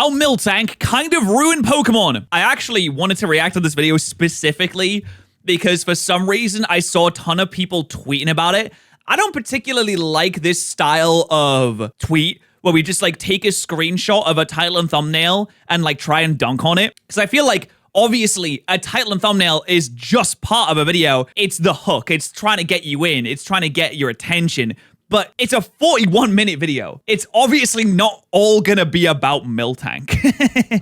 how Miltank kind of ruined Pokemon. I actually wanted to react to this video specifically because for some reason I saw a ton of people tweeting about it. I don't particularly like this style of tweet where we just like take a screenshot of a title and thumbnail and like try and dunk on it. Because I feel like obviously a title and thumbnail is just part of a video. It's the hook. It's trying to get you in. It's trying to get your attention. But it's a 41-minute video. It's obviously not all gonna be about Miltank.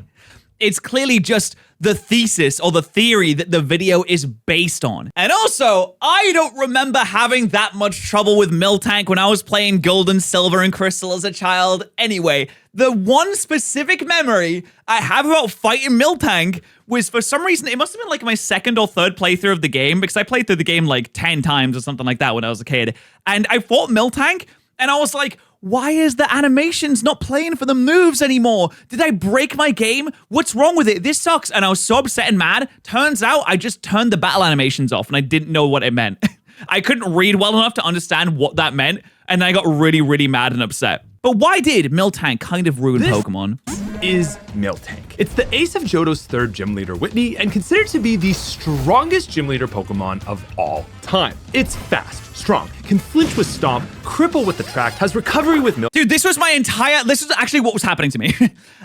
It's clearly just the thesis or the theory that the video is based on. And also, I don't remember having that much trouble with Miltank when I was playing Gold and Silver and Crystal as a child. Anyway, the one specific memory I have about fighting Miltank was, for some reason, it must have been like my second or third playthrough of the game, because I played through the game like 10 times or something like that when I was a kid. And I fought Miltank, and I was like, why is the animations not playing for the moves anymore? Did I break my game? What's wrong with it? This sucks. And I was so upset and mad. Turns out I just turned the battle animations off and I didn't know what it meant. I couldn't read well enough to understand what that meant. And I got really, really mad and upset. But why did Miltank kind of ruin Pokemon? Is Miltank. It's the ace of Johto's third gym leader, Whitney, and considered to be the strongest gym leader Pokemon of all time. It's fast, strong, can flinch with Stomp, cripple with Attract, has recovery with Miltank. Dude, this was actually what was happening to me.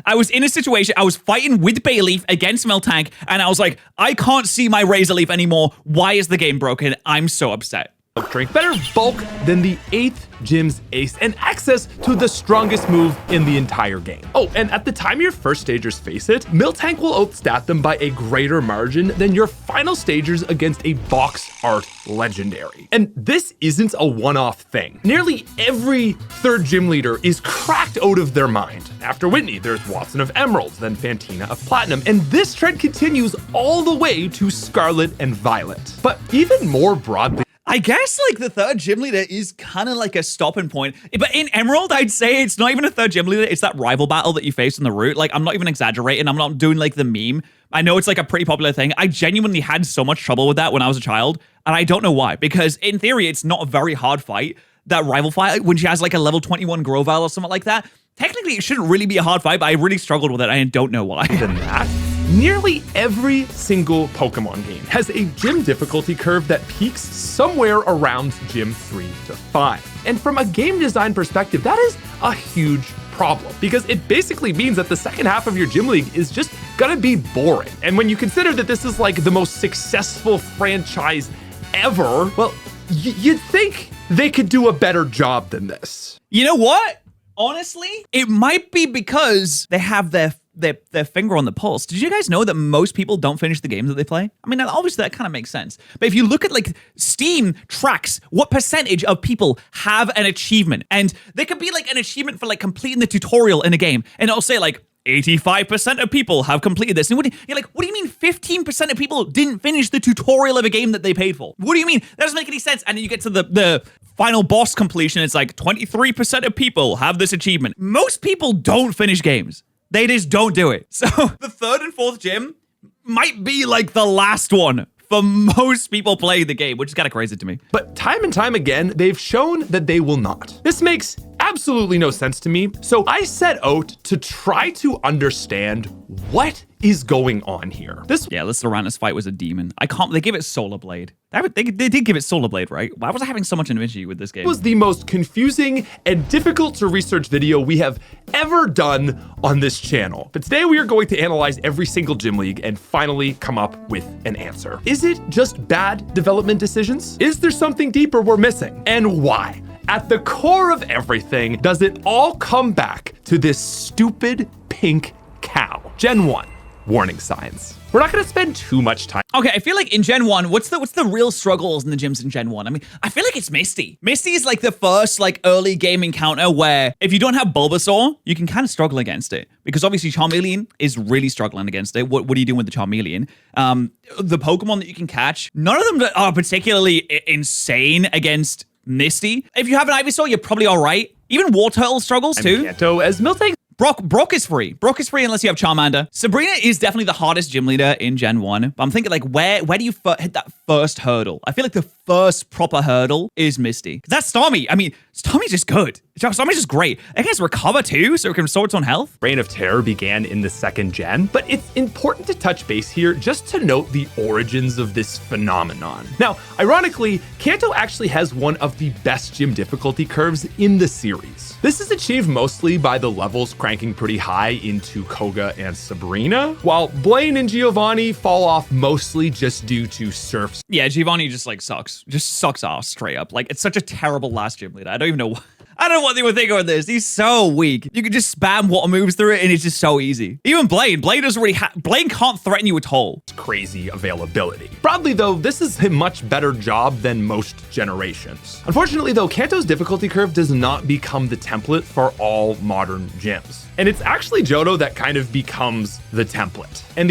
I was in a situation, I was fighting with Bayleaf against Miltank, and I was like, I can't see my Razor Leaf anymore. Why is the game broken? I'm so upset. Drink better bulk than the 8th gym's ace and access to the strongest move in the entire game. Oh, and at the time your first stagers face it, Miltank will outstat them by a greater margin than your final stagers against a box art legendary. And this isn't a one-off thing. Nearly every third gym leader is cracked out of their mind. After Whitney, there's Watson of Emeralds, then Fantina of Platinum, and this trend continues all the way to Scarlet and Violet. But even more broadly, I guess like the third gym leader is kind of like a stopping point. But in Emerald, I'd say it's not even a third gym leader. It's that rival battle that you face on the route. Like, I'm not even exaggerating. I'm not doing like the meme. I know it's like a pretty popular thing. I genuinely had so much trouble with that when I was a child. And I don't know why. Because in theory, it's not a very hard fight. That rival fight, when she has like a level 21 Grovyle or something like that. Technically, it shouldn't really be a hard fight, but I really struggled with it. I don't know why. Than that, nearly every single Pokemon game has a gym difficulty curve that peaks somewhere around gym 3 to 5. And from a game design perspective, that is a huge problem because it basically means that the second half of your gym league is just gonna be boring. And when you consider that this is like the most successful franchise ever, well, you'd think they could do a better job than this. You know what? Honestly, it might be because they have their finger on the pulse. Did you guys know that most people don't finish the games that they play? I mean, obviously that kind of makes sense. But if you look at like Steam tracks what percentage of people have an achievement, and there could be like an achievement for like completing the tutorial in a game, and it'll say like 85% of people have completed this. And you're like, what do you mean 15% of people didn't finish the tutorial of a game that they paid for? What do you mean? That doesn't make any sense. And then you get to the final boss completion. It's like 23% of people have this achievement. Most people don't finish games. They just don't do it. So the third and fourth gym might be like the last one for most people playing the game, which is kind of crazy to me. But time and time again, they've shown that they will not. This makes absolutely no sense to me. So I set out to try to understand what is going on here. This Luranus fight was a demon. They give it Solar Blade. They did give it Solar Blade, right? Why was I having so much an issue with this game? Was the most confusing and difficult to research video we have ever done on this channel. But today we are going to analyze every single gym league and finally come up with an answer. Is it just bad development decisions? Is there something deeper we're missing? And why? At the core of everything, does it all come back to this stupid pink cow? Gen 1, warning signs. We're not gonna spend too much time. Okay, I feel like in Gen 1, what's the real struggles in the gyms in Gen 1? I mean, I feel like it's Misty. Misty is like the first like early game encounter where if you don't have Bulbasaur, you can kind of struggle against it. Because obviously Charmeleon is really struggling against it. What are you doing with the Charmeleon? The Pokemon that you can catch, none of them are particularly insane against Misty. If you have an Ivysaur, you're probably all right. Even Wartortle struggles too. Kanto as Miltank. Brock is free. Brock is free unless you have Charmander. Sabrina is definitely the hardest gym leader in Gen 1. But I'm thinking like, where do you hit that first hurdle? I feel like the first proper hurdle is Misty. That's Starmie. I mean, Starmie's just good. Stomach's just great. It has recover too, so it can restore its own health. Reign of Terror began in the 2nd gen, but it's important to touch base here just to note the origins of this phenomenon. Now, ironically, Kanto actually has one of the best gym difficulty curves in the series. This is achieved mostly by the levels cranking pretty high into Koga and Sabrina, while Blaine and Giovanni fall off mostly just due to Surf's. Yeah, Giovanni just like sucks. Just sucks off straight up. Like, it's such a terrible last gym leader. I don't know what they were thinking of this. He's so weak. You can just spam water moves through it and it's just so easy. Even Blaine doesn't really Blaine can't threaten you at all. Crazy availability. Broadly though, this is a much better job than most generations. Unfortunately though, Kanto's difficulty curve does not become the template for all modern gyms. And it's actually Johto that kind of becomes the template. And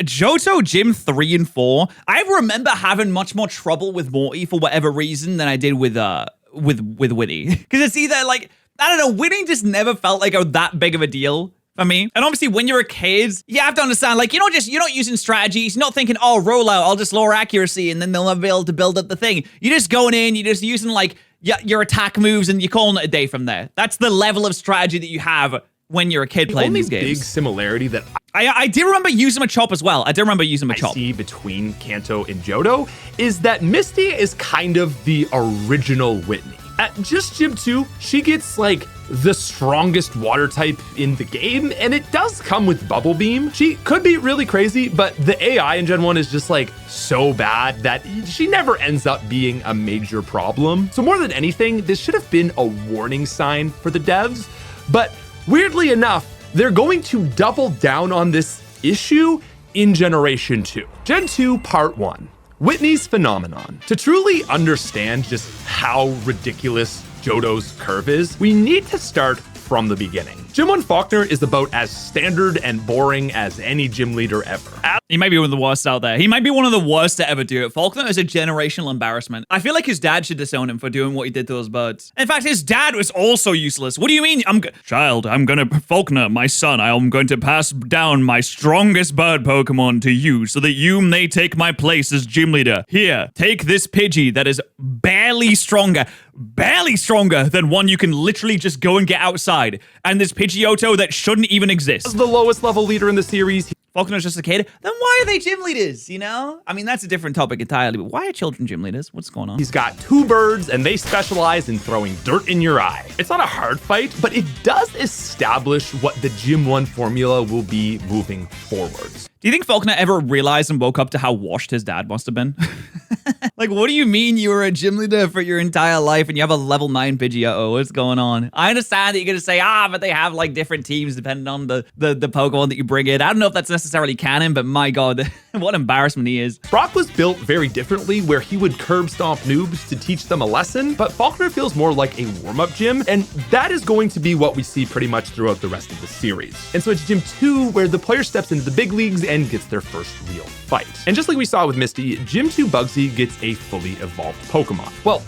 Johto Gym 3 and 4, I remember having much more trouble with Morty for whatever reason than I did with Winnie. Because it's either like, I don't know, winning just never felt like that big of a deal for me. And obviously when you're a kid, you have to understand, like, you're not using strategies, you're not thinking, oh, rollout, I'll just lower accuracy and then they'll never be able to build up the thing. You're just going in, you're just using like your attack moves and you're calling it a day from there. That's the level of strategy that you have when you're a kid playing these games. The only big similarity that I did remember using a chop as well. I did remember using a chop. I see between Kanto and Johto is that Misty is kind of the original Whitney. At just Gym 2, she gets like the strongest water type in the game, and it does come with Bubble Beam. She could be really crazy, but the AI in Gen 1 is just like so bad that she never ends up being a major problem. So more than anything, this should have been a warning sign for the devs, but weirdly enough, they're going to double down on this issue in Generation 2. Gen 2 Part 1, Whitney's Phenomenon. To truly understand just how ridiculous Johto's curve is, we need to start from the beginning. Gym 1 Faulkner is about as standard and boring as any gym leader ever. He might be one of the worst out there. He might be one of the worst to ever do it. Faulkner is a generational embarrassment. I feel like his dad should disown him for doing what he did to those birds. In fact, his dad was also useless. What do you mean? Faulkner, my son, I'm going to pass down my strongest bird Pokemon to you so that you may take my place as gym leader. Here, take this Pidgey that is barely stronger than one you can literally just go and get outside. And this Pidgeotto that shouldn't even exist. The lowest level leader in the series. Faulkner's just a kid. Then why are they gym leaders, you know? I mean, that's a different topic entirely, but why are children gym leaders? What's going on? He's got 2 birds and they specialize in throwing dirt in your eye. It's not a hard fight, but it does establish what the Gym 1 formula will be moving forwards. Do you think Faulkner ever realized and woke up to how washed his dad must have been? Like, what do you mean you were a gym leader for your entire life and you have a level 9 Pidgeotto? What's going on? I understand that you're going to say, but they have like different teams depending on the Pokemon that you bring in. I don't know if that's necessarily canon, but my God, what embarrassment he is. Brock was built very differently where he would curb stomp noobs to teach them a lesson, but Faulkner feels more like a warm-up gym, and that is going to be what we see pretty much throughout the rest of the series. And so it's Gym 2 where the player steps into the big leagues and gets their first real fight. And just like we saw with Misty, Gym 2 Bugsy gets a fully evolved Pokemon. Well,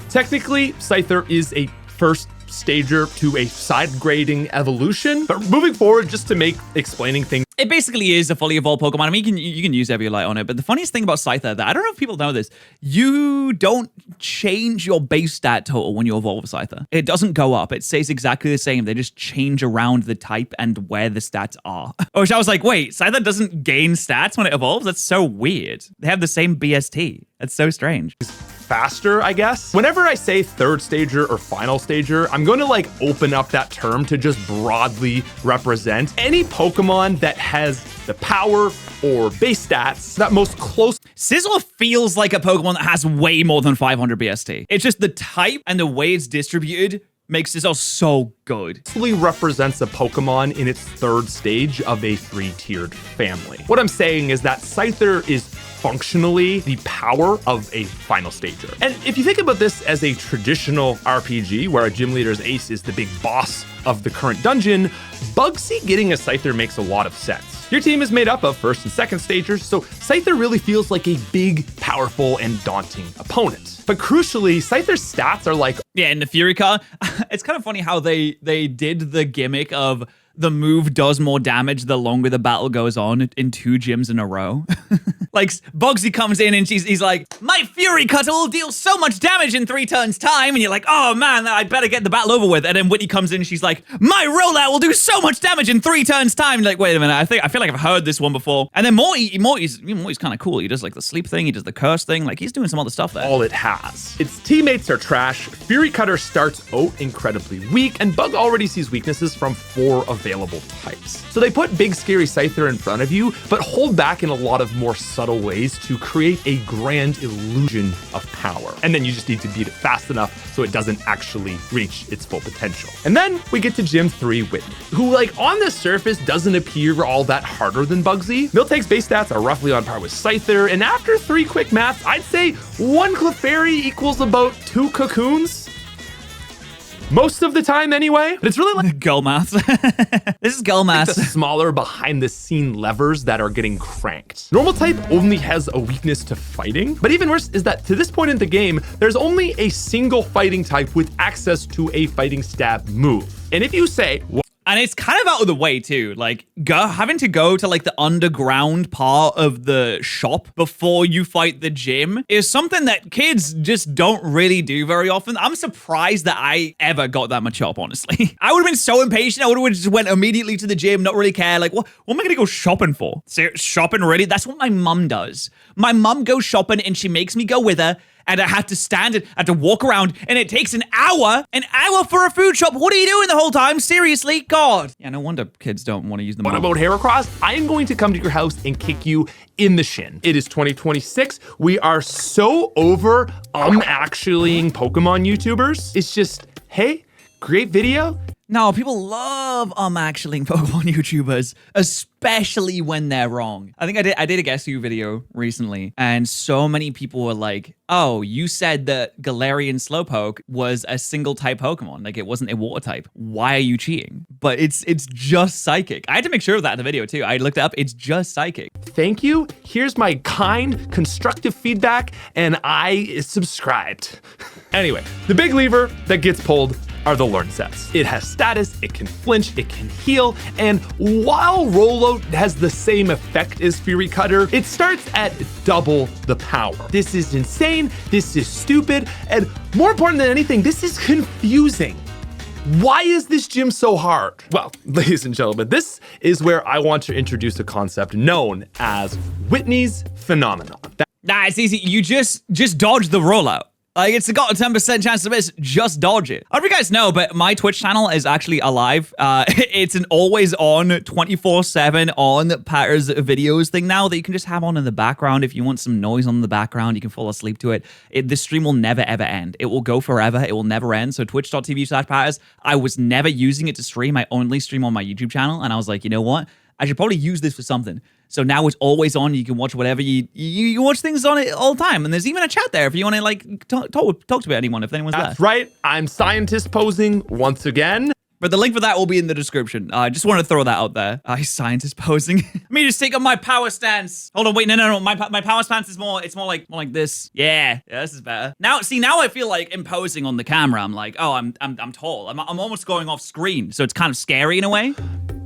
technically, Scyther is a first stager to a side grading evolution, but moving forward, just to make explaining things. It basically is a fully evolved Pokemon. I mean, you can use every light on it, but the funniest thing about Scyther, that I don't know if people know this, you don't change your base stat total when you evolve a Scyther. It doesn't go up. It stays exactly the same. They just change around the type and where the stats are. Which I was like, wait, Scyther doesn't gain stats when it evolves? That's so weird. They have the same BST. That's so strange. Faster, I guess. Whenever I say third stager or final stager, I'm going to like open up that term to just broadly represent any Pokemon that has the power or base stats that most close. Sizzle feels like a Pokemon that has way more than 500 BST. It's just the type and the way it's distributed makes Sizzle so good. Fully represents a Pokemon in its third stage of a 3-tiered family. What I'm saying is that Scyther is functionally the power of a final stager. And if you think about this as a traditional RPG where a gym leader's ace is the big boss of the current dungeon, Bugsy getting a Scyther makes a lot of sense. Your team is made up of first and second stagers, so Scyther really feels like a big, powerful, and daunting opponent. But crucially, Scyther's stats are like... Yeah, in the Fury card, it's kind of funny how they did the gimmick of the move does more damage the longer the battle goes on in 2 gyms in a row. Like, Bugsy comes in and he's like, my Fury Cutter will deal so much damage in 3 turns time. And you're like, oh man, I better get the battle over with. And then Whitney comes in and she's like, my rollout will do so much damage in 3 turns time. You're like, wait a minute, I feel like I've heard this one before. And then Morty's kind of cool. He does like the sleep thing, he does the curse thing. Like, he's doing some other stuff there. All it has. Its teammates are trash. Fury Cutter starts out incredibly weak, and Bug already sees weaknesses from 4 available types. So they put Big Scary Scyther in front of you, but hold back in a lot of more subtle ways to create a grand illusion of power. And then you just need to beat it fast enough so it doesn't actually reach its full potential. And then we get to Gym 3 Whitney, who like on the surface doesn't appear all that harder than Bugsy. Miltank's base stats are roughly on par with Scyther, and after 3 quick maths, I'd say 1 Clefairy equals about 2 Cocoons. Most of the time anyway. But it's really like girl math. This is girl math. the smaller behind the scene levers that are getting cranked. Normal type only has a weakness to fighting, but even worse is that to this point in the game, there's only a single fighting type with access to a fighting stab move. And if you say, and it's kind of out of the way too. Like having to go to like the underground part of the shop before you fight the gym is something that kids just don't really do very often. I'm surprised that I ever got that much up, honestly. I would have been so impatient. I would have just went immediately to the gym, not really care. Like, what am I gonna go shopping for? Shopping, really? That's what my mum does. My mum goes shopping and she makes me go with her. And I have to stand and I have to walk around, and it takes an hour for a food shop. What are you doing the whole time? Seriously, God. Yeah, no wonder kids don't want to use the What about Heracross? I am going to come to your house and kick you in the shin. It is 2026. We are so over actuallying Pokemon YouTubers. It's just, hey, great video. No, people love actuallying Pokemon YouTubers, especially when they're wrong. I think I did a Guess You video recently, and so many people were like, oh, you said that Galarian Slowpoke was a single type Pokemon. Like, it wasn't a water type. Why are you cheating? But it's just Psychic. I had to make sure of that in the video too. I looked it up. It's just Psychic. Thank you. Here's my kind, constructive feedback, and I subscribed. Anyway, the big lever that gets pulled are the learn sets. It has status, it can flinch, it can heal, and while Rollout has the same effect as Fury Cutter, it starts at double the power. This is insane, this is stupid, and more important than anything, this is confusing. Why is this gym so hard? Well, ladies and gentlemen, this is where I want to introduce a concept known as Whitney's phenomenon. Nah, it's easy. You just dodge the rollout. Like, it's got a 10% chance to miss, just dodge it. I don't know if you guys know, but my Twitch channel is actually alive. It's an always on 24/7 on Patterrz videos thing now that you can just have on in the background. If you want some noise on the background, you can fall asleep to it. The stream will never ever end. It will go forever. It will never end. So twitch.tv/Patterrz. I was never using it to stream. I only stream on my YouTube channel. And I was like, you know what? I should probably use this for something. So now it's always on. You can watch whatever you watch things on it all the time. And there's even a chat there if you want to like talk to anyone, if anyone's there. That's right. I'm scientist posing once again. But the link for that will be in the description. I just want to throw that out there. Scientist posing. Let me just take up my power stance. Hold on, wait, no. My power stance is more like this. Yeah, this is better. Now I feel like imposing on the camera. I'm like, oh, I'm tall. I'm almost going off screen. So it's kind of scary in a way.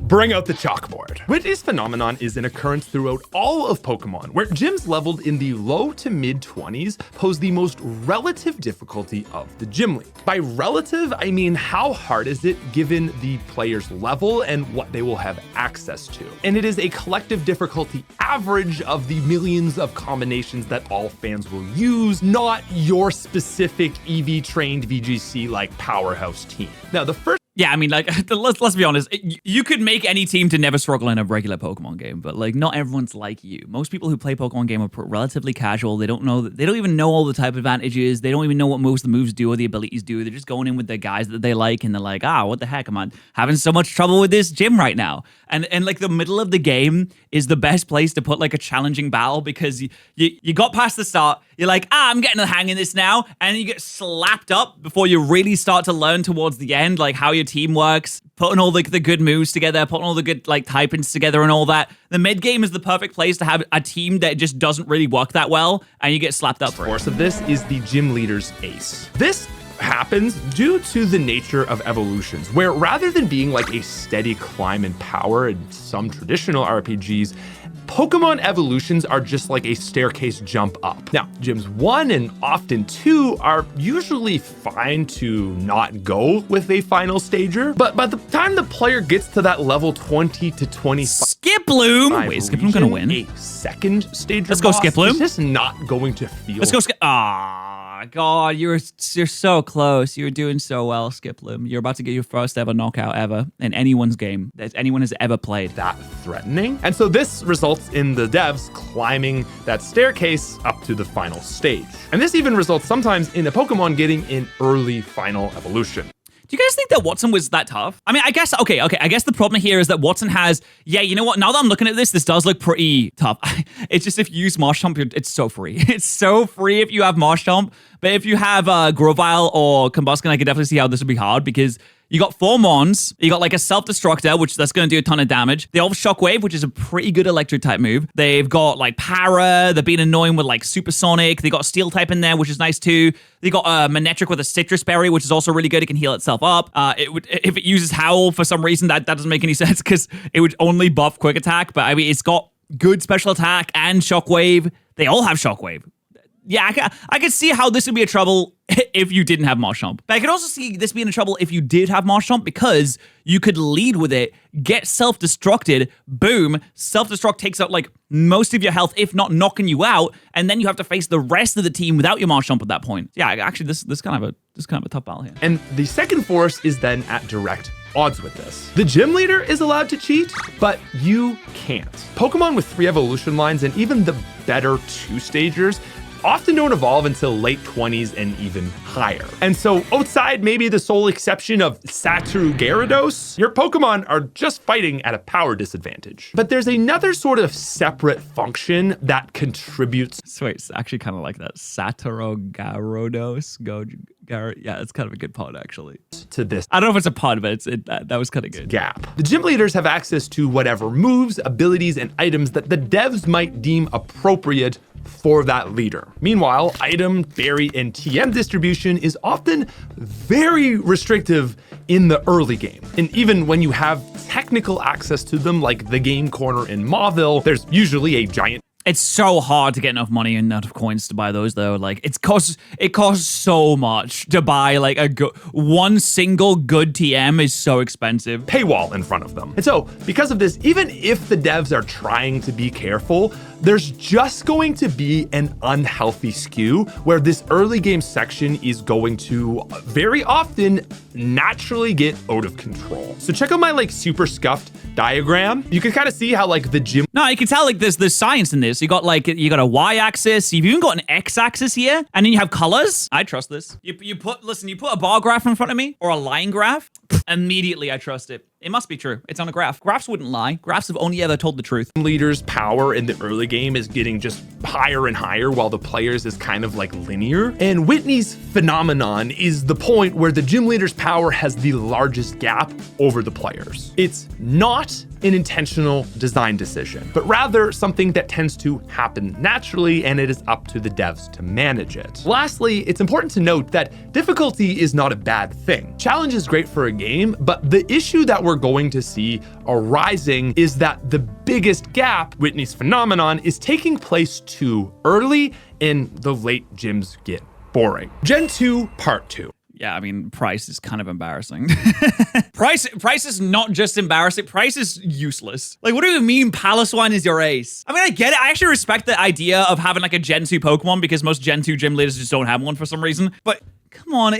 Bring out the chalkboard. Whitney's phenomenon is an occurrence throughout all of Pokemon, where gyms leveled in the low to mid 20s pose the most relative difficulty of the gym league. By relative, I mean how hard is it given the player's level and what they will have access to. And it is a collective difficulty average of the millions of combinations that all fans will use, not your specific EV-trained VGC like powerhouse team. Now, the first Yeah, I mean, like, let's be honest. You could make any team to never struggle in a regular Pokemon game, but like, not everyone's like you. Most people who play Pokemon game are relatively casual. They don't even know all the type advantages. They don't even know what moves the moves do or the abilities do. They're just going in with their guys that they like, and they're like, what the heck? Am I having so much trouble with this gym right now? And like, the middle of the game is the best place to put like a challenging battle, because you got past the start. You're like, I'm getting the hang of this now, and then you get slapped up before you really start to learn towards the end, like how your team works, putting all the good moves together, putting all the good like typings together and all that. The mid game is the perfect place to have a team that just doesn't really work that well, and you get slapped up for it. Source of this is the gym leader's ace. This happens due to the nature of evolutions, where rather than being like a steady climb in power in some traditional RPGs, Pokemon evolutions are just like a staircase jump up. Now, gyms 1 and often 2 are usually fine to not go with a final stager, but by the time the player gets to that level 20 to 25, Skiploom! Wait, is Skiploom gonna win? A second stager Let's go, boss Skiploom. is just not going to feel. Let's go, God, you're so close. You're doing so well, Skiploom. You're about to get your first ever knockout ever in anyone's game that anyone has ever played. That threatening. And so this results in the devs climbing that staircase up to the final stage. And this even results sometimes in a Pokemon getting an early final evolution. Do you guys think that Watson was that tough? I mean, I guess, okay. I guess the problem here is that Watson has, yeah, you know what? Now that I'm looking at this does look pretty tough. It's just if you use Marshtomp, it's so free. It's so free if you have Marshtomp. But if you have Grovyle or Combusken, I can definitely see how this would be hard because you got 4 Mons, you got like a Self-Destructor, which that's going to do a ton of damage. They all have Shockwave, which is a pretty good electric type move. They've got like Para, they're being annoying with like Supersonic. They got Steel type in there, which is nice too. They got Manectric with a Citrus Berry, which is also really good. It can heal itself up. If it uses Howl for some reason, that doesn't make any sense because it would only buff Quick Attack. But I mean, it's got good special attack and Shockwave. They all have Shockwave. Yeah, I could see how this would be a trouble if you didn't have Marshtomp. But I could also see this being a trouble if you did have Marshtomp because you could lead with it, get self-destructed, boom, self-destruct takes out like most of your health, if not knocking you out, and then you have to face the rest of the team without your Marshtomp at that point. Yeah, actually, this kind of a tough battle here. And the second force is then at direct odds with this. The gym leader is allowed to cheat, but you can't. Pokemon with 3 evolution lines and even the better 2-stagers often don't evolve until late 20s and even higher. And so outside maybe the sole exception of Satoru Gyarados, your Pokemon are just fighting at a power disadvantage. But there's another sort of separate function that contributes. So wait, it's actually kind of like that. Satoru Gyarados. Yeah, it's kind of a good pod actually. To this. I don't know if it's a pod, but that was kind of good. Gap. The gym leaders have access to whatever moves, abilities, and items that the devs might deem appropriate for that leader. Meanwhile, item, berry, and TM distribution is often very restrictive in the early game. And even when you have technical access to them, like the game corner in Mauville, there's usually a giant. It's so hard to get enough money and enough coins to buy those though. Like it costs so much to buy like one single good TM is so expensive. Paywall in front of them. And so because of this, even if the devs are trying to be careful, there's just going to be an unhealthy skew where this early game section is going to very often naturally get out of control. So check out my like super scuffed diagram. You can kind of see how like the gym. No, you can tell like there's science in this. You got a y-axis. You've even got an x-axis here, and then you have colors. I trust this. You put a bar graph in front of me or a line graph. Immediately, I trust it. It must be true. It's on a graph. Graphs wouldn't lie. Graphs have only ever told the truth. Leaders' power in the early game is getting just higher and higher while the players is kind of like linear. And Whitney's phenomenon is the point where the gym leader's power has the largest gap over the players. It's not an intentional design decision, but rather something that tends to happen naturally, and it is up to the devs to manage it. Lastly, it's important to note that difficulty is not a bad thing. Challenge is great for a game, but the issue that we're going to see arising is that the biggest gap, Whitney's phenomenon, is taking place too early, and the late gyms get boring. Gen 2 Part 2. Yeah, I mean, Price is kind of embarrassing. Price is not just embarrassing. Price is useless. Like, what do you mean Paloswine is your ace? I mean, I get it. I actually respect the idea of having like a Gen 2 Pokemon because most Gen 2 gym leaders just don't have one for some reason. But come on,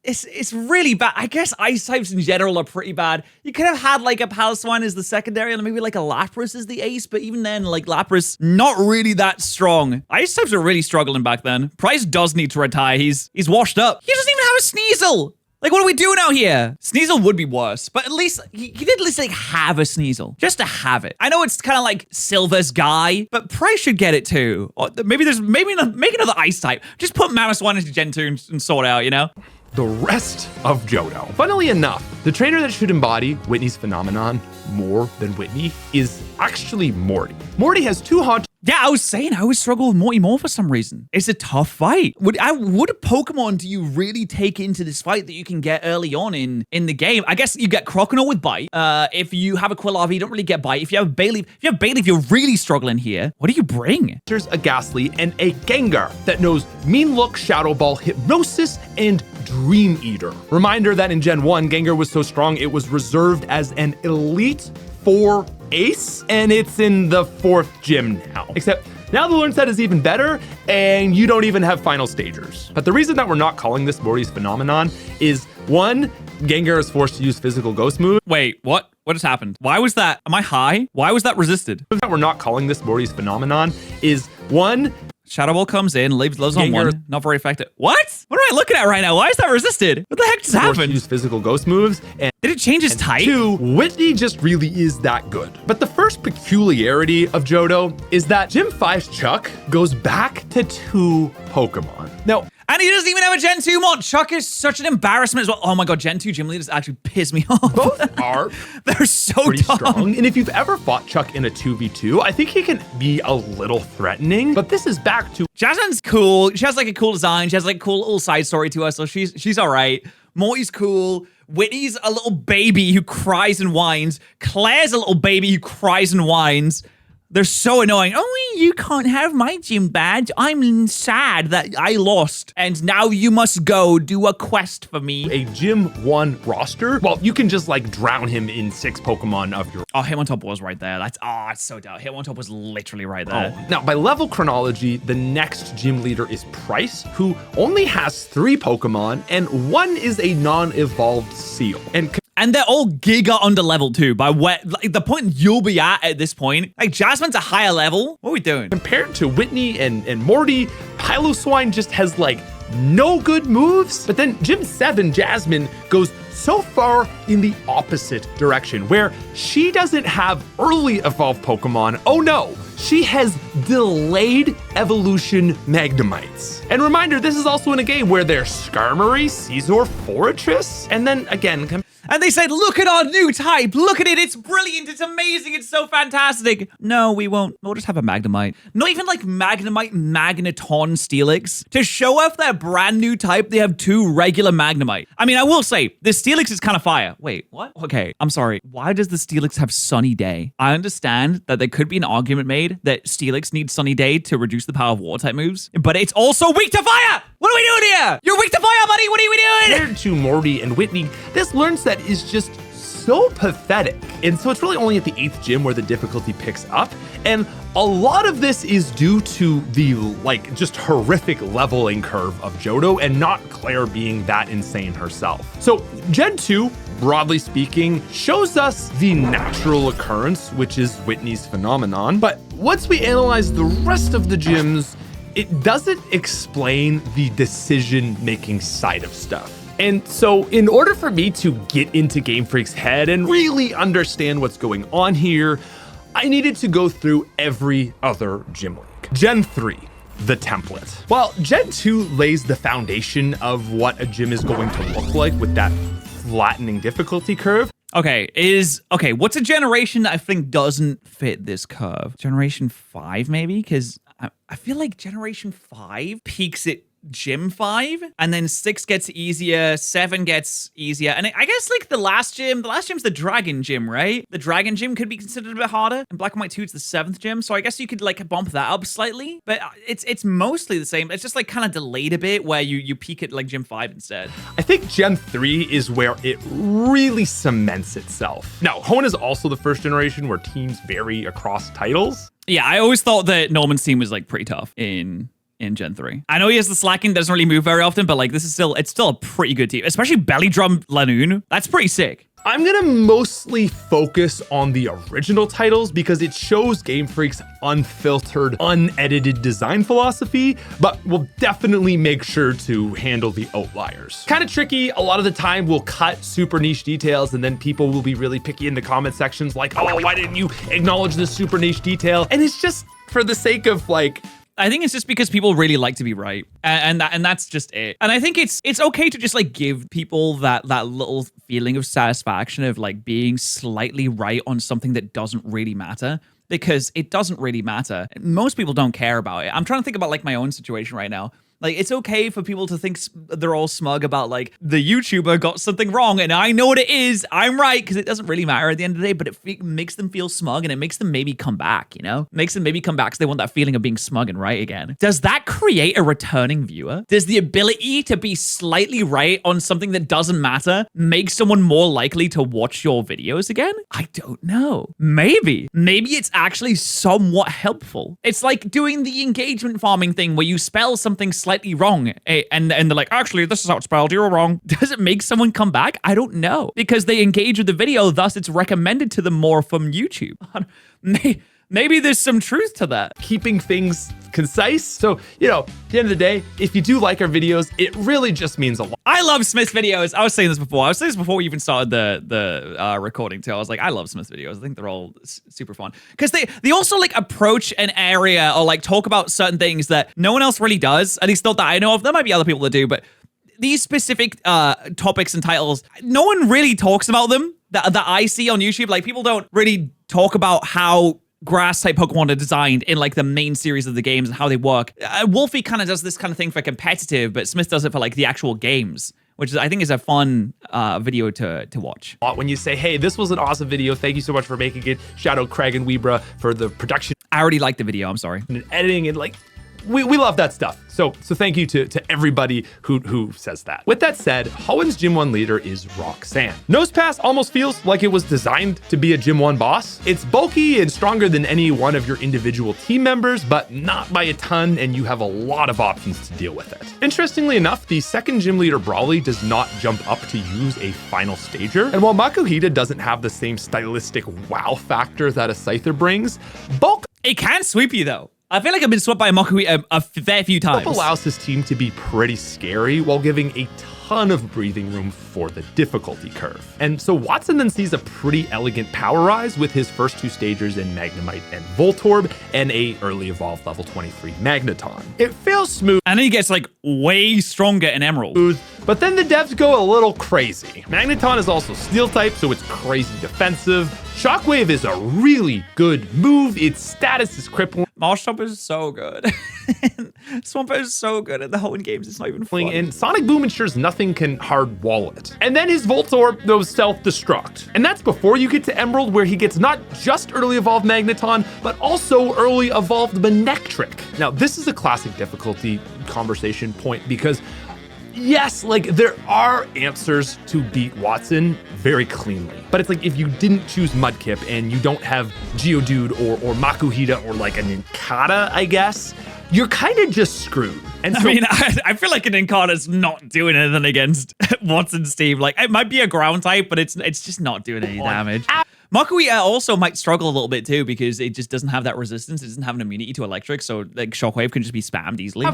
it's really bad. I guess ice types in general are pretty bad. You could have had like a Paloswine as the secondary and maybe like a Lapras as the ace, but even then, like Lapras, not really that strong. Ice types are really struggling back then. Price does need to retire. He's washed up. He doesn't even have a Sneasel. Like, what are we doing out here? Sneasel would be worse, but at least he did at least like have a Sneasel, just to have it. I know it's kind of like Silver's guy, but Price should get it too. Or maybe make another ice type. Just put Mamoswine into Gen 2 and sort it out, you know? The rest of Johto. Funnily enough, the trainer that should embody Whitney's phenomenon more than Whitney is actually Morty. Morty has 2 haunt. Yeah, I was saying I always struggle with Morty more for some reason. It's a tough fight. Would Pokemon do you really take into this fight that you can get early on in the game? I guess you get Croconaw with Bite. If you have a Quillarva, you don't really get Bite. If you have Bayleaf, you're really struggling here. What do you bring? There's a Ghastly and a Gengar that knows Mean Look, Shadow Ball, Hypnosis, and Dream Eater. Reminder that in Gen 1, Gengar was so strong it was reserved as an Elite 4 ace, and it's in the 4th gym now. Except now the learn set is even better, and you don't even have final stagers. But the reason that we're not calling this Morty's phenomenon is, one, Gengar is forced to use physical ghost move. Wait, what? What just happened? Why was that? Am I high? Why was that resisted? The reason that we're not calling this Morty's phenomenon is, one, Shadow Ball comes in, lives on one, not very effective. What? What am I looking at right now? Why is that resisted? What the heck just happened? Use physical ghost moves. And did it change his type? Two, Whitney just really is that good. But the first peculiarity of Johto is that Gym 5's Chuck goes back to 2 Pokemon. Now, and he doesn't even have a Gen 2 mod. Chuck is such an embarrassment as well. Oh my god, Gen 2 gym leaders actually piss me off. Both are They're so pretty dumb. strong. And if you've ever fought Chuck in a 2v2, I think he can be a little threatening. But this is back to Jasmine's cool. She has like a cool design. She has like a cool little side story to her, so she's all right. Morty's cool. Whitney's a little baby who cries and whines. Claire's a little baby who cries and whines. They're so annoying. Oh, you can't have my gym badge. I'm sad that I lost. And now you must go do a quest for me. a Gym 1 roster. Well, you can just like drown him in 6 Pokemon of your Oh, Hitmontop was right there. It's so dumb. Hitmontop was literally right there. own. Now, by level chronology, the next gym leader is Price, who only has 3 Pokemon, and 1 is a non-evolved Seal. And they're all giga under level too. By what, like, the point you'll be at this point, like Jasmine's a higher level. What are we doing? Compared to Whitney and Morty, Piloswine just has like no good moves. But then Gym 7, Jasmine, goes so far in the opposite direction, where she doesn't have early evolved Pokemon. Oh no, she has delayed evolution Magnemites. And reminder, this is also in a game where there's Skarmory, Scizor, Forretress, and then again, And they said, look at our new type. Look at it. It's brilliant. It's amazing. It's so fantastic. No, we won't. We'll just have a Magnemite. Not even like Magnemite, Magneton, Steelix. To show off their brand new type, they have 2 regular Magnemite. I mean, I will say, the Steelix is kind of fire. Wait, what? Okay, I'm sorry. Why does the Steelix have Sunny Day? I understand that there could be an argument made that Steelix needs Sunny Day to reduce the power of water type moves, but it's also weak to fire. What are we doing here? You're weak to fire, buddy. What are we doing? compared to Morty and Whitney, this learn set is just so pathetic. And so it's really only at the 8th gym where the difficulty picks up. And a lot of this is due to the like just horrific leveling curve of Johto and not Claire being that insane herself. So Gen 2, broadly speaking, shows us the natural occurrence, which is Whitney's phenomenon. But once we analyze the rest of the gyms, it doesn't explain the decision-making side of stuff. And so in order for me to get into Game Freak's head and really understand what's going on here, I needed to go through every other gym link. Gen 3, the template. While Gen 2 lays the foundation of what a gym is going to look like with that flattening difficulty curve. Okay, what's a generation that I think doesn't fit this curve? Generation 5, maybe? Because I feel like Generation 5 peaks at Gym 5, and then 6 gets easier, 7 gets easier, and I guess like the last gym's the Dragon Gym, right? The Dragon Gym could be considered a bit harder, and Black and White 2 it's the 7th gym, so I guess you could like bump that up slightly, but it's mostly the same. It's just like kind of delayed a bit where you peak at like Gym 5 instead. I think Gen 3 is where it really cements itself. Now, Hoenn is also the first generation where teams vary across titles. Yeah, I always thought that Norman's team was like pretty tough in Gen 3. I know he has the slacking, doesn't really move very often, but like it's still a pretty good team, especially Belly Drum Lanoon. That's pretty sick. I'm gonna mostly focus on the original titles because it shows Game Freak's unfiltered, unedited design philosophy, but we'll definitely make sure to handle the outliers. Kind of tricky, a lot of the time we'll cut super niche details and then people will be really picky in the comment sections like, oh, why didn't you acknowledge this super niche detail? And it's just for the sake of like, I think it's just because people really like to be right, and that's just it. And I think it's okay to just like give people that little feeling of satisfaction of like being slightly right on something that doesn't really matter, because it doesn't really matter. Most people don't care about it. I'm trying to think about like my own situation right now. Like, it's okay for people to think they're all smug about, like, the YouTuber got something wrong and I know what it is. I'm right, because it doesn't really matter at the end of the day, but it makes them feel smug and it makes them maybe come back, you know? Makes them maybe come back because they want that feeling of being smug and right again. Does that create a returning viewer? Does the ability to be slightly right on something that doesn't matter make someone more likely to watch your videos again? I don't know. Maybe. Maybe it's actually somewhat helpful. It's like doing the engagement farming thing where you spell something slightly wrong and they're like, actually, this is how it's spelled, you're wrong. Does it make someone come back? I don't know, because they engage with the video, thus it's recommended to them more from YouTube. Maybe there's some truth to that. Keeping things concise. So, you know, at the end of the day, if you do like our videos, it really just means a lot. I love Smith's videos. I was saying this before. I was saying this before we even started the recording too. I was like, I love Smith's videos. I think they're all super fun. Because they also like approach an area or like talk about certain things that no one else really does. At least not that I know of. There might be other people that do, but these specific topics and titles, no one really talks about them that I see on YouTube. Like, people don't really talk about how grass type Pokemon are designed in like the main series of the games and how they work. Wolfie kind of does this kind of thing for competitive, but Smith does it for like the actual games, which is, I think, is a fun video to watch. When you say, hey, this was an awesome video, thank you so much for making it. Shout out Craig and Webra for the production. I already liked the video, I'm sorry. And editing and like, we love that stuff. So thank you to everybody who says that. With that said, Hoenn's Gym 1 leader is Roxanne. Nosepass almost feels like it was designed to be a Gym 1 boss. It's bulky and stronger than any one of your individual team members, but not by a ton, and you have a lot of options to deal with it. Interestingly enough, the second gym leader Brawly does not jump up to use a final stager. And while Makuhita doesn't have the same stylistic wow factor that a Scyther brings, Bulk It can sweep you though. I feel like I've been swept by a Makuhita a fair few times. allows his team to be pretty scary while giving a ton of breathing room for the difficulty curve. And so Watson then sees a pretty elegant power rise with his first two stagers in Magnemite and Voltorb and a early evolved level 23 Magneton. It feels smooth, And then he gets like way stronger in Emerald. but then the devs go a little crazy. Magneton is also steel type, so it's crazy defensive. Shockwave is a really good move. Its status is crippling. Marshtomp is so good. Swampert is so good at the Hoenn games, it's not even fun. And Sonic Boom ensures nothing can hard wall it. And then his Voltorb goes self-destruct. And that's before you get to Emerald, where he gets not just early evolved Magneton, but also early evolved Manectric. Now, this is a classic difficulty conversation point because yes, like there are answers to beat Watson very cleanly. But it's like if you didn't choose Mudkip and you don't have Geodude or Makuhita or like an Nincada, I guess, you're kind of just screwed. And so, I feel like an Nincada's not doing anything against Watson's team. Like, it might be a ground type, but it's just not doing any damage. Makuhita also might struggle a little bit too because it just doesn't have that resistance. It doesn't have an immunity to electric, so like Shockwave can just be spammed easily.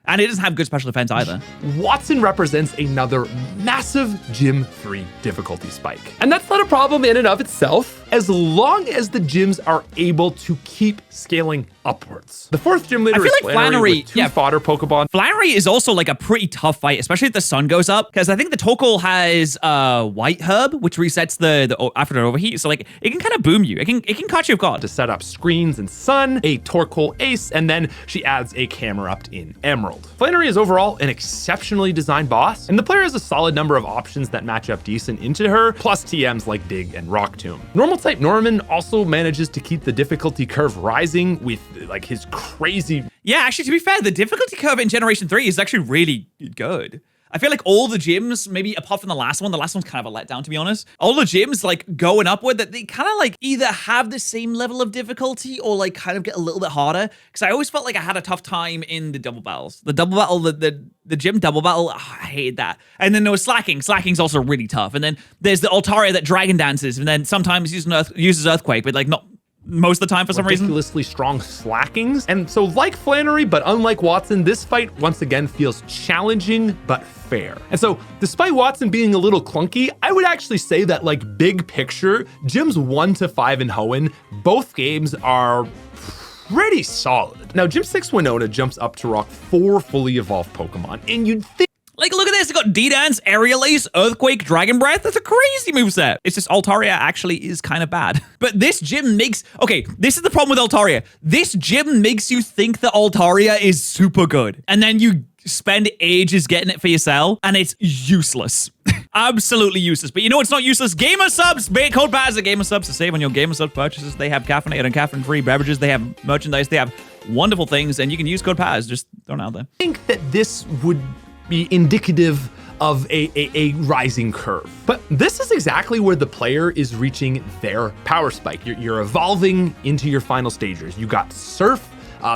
And it doesn't have good special defense either. Watson represents another massive Gym 3 difficulty spike. And that's not a problem in and of itself, as long as the gyms are able to keep scaling upwards. The fourth gym leader I feel is like Flannery with two fodder Pokemon. Flannery is also like a pretty tough fight, especially if the sun goes up, because I think the Torkoal has White Herb, which resets the after an overheat, so like it can kind of boom you. It can catch you off guard. To set up screens in Sun, a Torkoal Ace, and then she adds a Camerupt in Emerald. Flannery is overall an exceptionally designed boss, and the player has a solid number of options that match up decent into her, plus TMs like Dig and Rock Tomb. Normal type Norman also manages to keep the difficulty curve rising with like his crazy... Yeah, actually, to be fair, the difficulty curve in Generation 3 is actually really good. I feel like all the gyms, maybe apart from the last one's kind of a letdown, to be honest. All the gyms, like, going upward, that they kind of, like, either have the same level of difficulty or, like, kind of get a little bit harder. Because I always felt like I had a tough time in the double battles. The double battle, the gym double battle, I hated that. And then there was Slacking. Slacking's also really tough. And then there's the Altaria that dragon dances, and then sometimes uses Earthquake, but, like, not most of the time for some reason. Ridiculously strong Slackings. And so like Flannery, but unlike Watson, this fight once again feels challenging, but fair. And so despite Watson being a little clunky, I would actually say that like big picture, Gyms 1 to 5 in Hoenn, both games are pretty solid. Now Gym 6 Winona jumps up to rock 4 fully evolved Pokemon, and you'd think like, look at this. They got D-Dance, Aerial Ace, Earthquake, Dragon Breath. That's a crazy moveset. It's just Altaria actually is kind of bad. But this gym makes... Okay, this is the problem with Altaria. This gym makes you think that Altaria is super good. And then you spend ages getting it for yourself, and it's useless. Absolutely useless. But you know it's not useless? Gamer subs! Code Patterrz at Gamer subs to save on your Gamer subs purchases. They have caffeinated and caffeine-free beverages. They have merchandise. They have wonderful things, and you can use code Patterrz. Just throwing it out there. I think that this would be indicative of a rising curve. But this is exactly where the player is reaching their power spike. You're evolving into your final stages. You got Surf,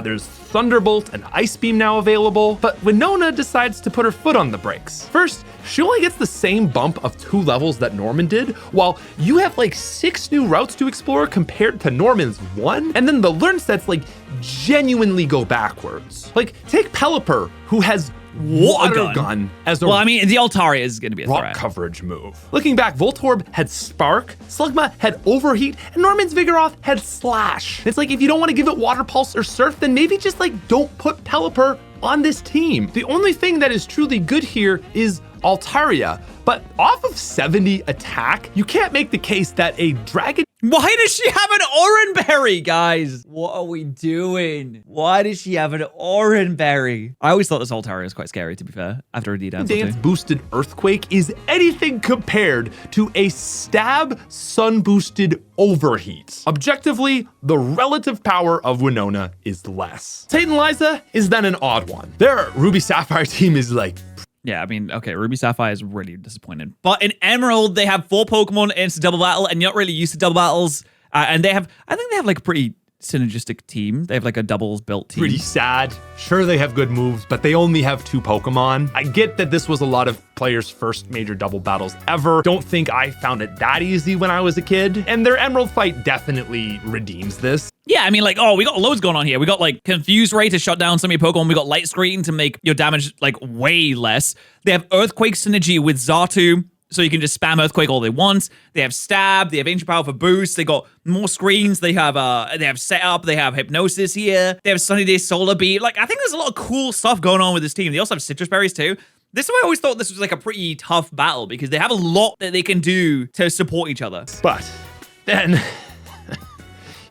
there's Thunderbolt and Ice Beam now available, but Winona decides to put her foot on the brakes. First, she only gets the same bump of 2 levels that Norman did, while you have like 6 new routes to explore compared to Norman's 1, and then the learn sets like genuinely go backwards. Like take Pelipper, who has Water Gun as a well, I mean, the Altaria is going to be a rock threat. Coverage move. Looking back, Voltorb had Spark, Slugma had Overheat, and Norman's Vigoroth had Slash. It's like if you don't want to give it Water Pulse or Surf, then maybe just like don't put Pelipper on this team. The only thing that is truly good here is Altaria, but off of 70 attack, you can't make the case that a Dragon... Why does she have an Oran Berry, guys? What are we doing? Why does she have an Oran Berry? I always thought this Altaria was quite scary, to be fair, after a D-Dance. Dance boosted Earthquake is anything compared to a Stab Sun boosted Overheat. Objectively, the relative power of Winona is less. Titan Liza is then an odd one. Their Ruby Sapphire team is like... Yeah, I mean, okay, Ruby Sapphire is really disappointed. But in Emerald, they have 4 Pokemon into double battle, and you're not really used to double battles. And they have, I think they have like a pretty synergistic team. They have like a doubles built team. Pretty sad. Sure, they have good moves, but they only have 2 Pokemon. I get that this was a lot of players' first major double battles ever. Don't think I found it that easy when I was a kid. And their Emerald fight definitely redeems this. Yeah, I mean, like, oh, we got loads going on here. We got, like, Confuse Ray to shut down some of your Pokemon. We got Light Screen to make your damage, like, way less. They have Earthquake synergy with Xatu, so you can just spam Earthquake all they want. They have Stab. They have Ancient Power for boost. They got more screens. They have Setup. They have Hypnosis here. They have Sunny Day Solar Beam. Like, I think there's a lot of cool stuff going on with this team. They also have Citrus Berries, too. This is why I always thought this was, like, a pretty tough battle, because they have a lot that they can do to support each other. But then...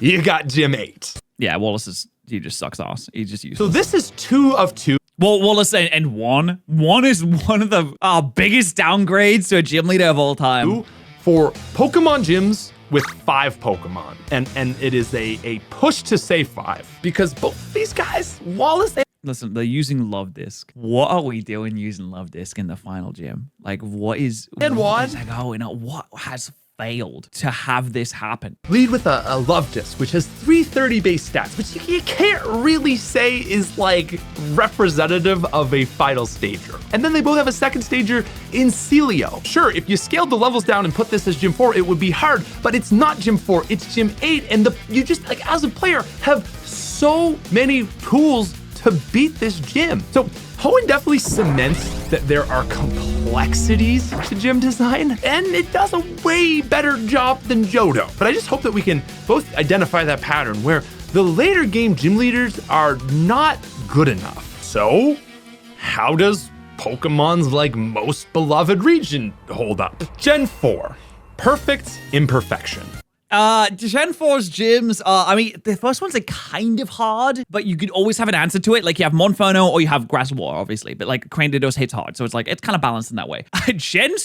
you got Gym 8. Yeah, Wallace he just sucks ass. He just useless. So this is 2 of 2. Well, Wallace and 1. 1 is one of the biggest downgrades to a gym leader of all time. 2 for Pokemon gyms with 5 Pokemon. And it is a push to say 5. Because both of these guys, Wallace and... Listen, they're using Love Disc. What are we doing using Love Disc in the final gym? Like, what is... And what is going on? What has failed to have this happen? Lead with a Love Disc, which has 330 base stats, which you can't really say is like representative of a final stager. And then they both have a second stager in Celio. Sure, if you scaled the levels down and put this as Gym 4, it would be hard, but it's not Gym 4, it's Gym 8. And you just, like, as a player, have so many tools to beat this gym. So Hoenn definitely cements that there are complexities to gym design, and it does a way better job than Johto. But I just hope that we can both identify that pattern where the later game gym leaders are not good enough. So how does Pokemon's like most beloved region hold up? Gen 4, Perfect Imperfection. Gen 4's gyms, I mean, the first ones are kind of hard, but you could always have an answer to it. Like, you have Monferno or you have Grass War, obviously, but like, Cranidos hits hard, so it's like, it's kind of balanced in that way. Gym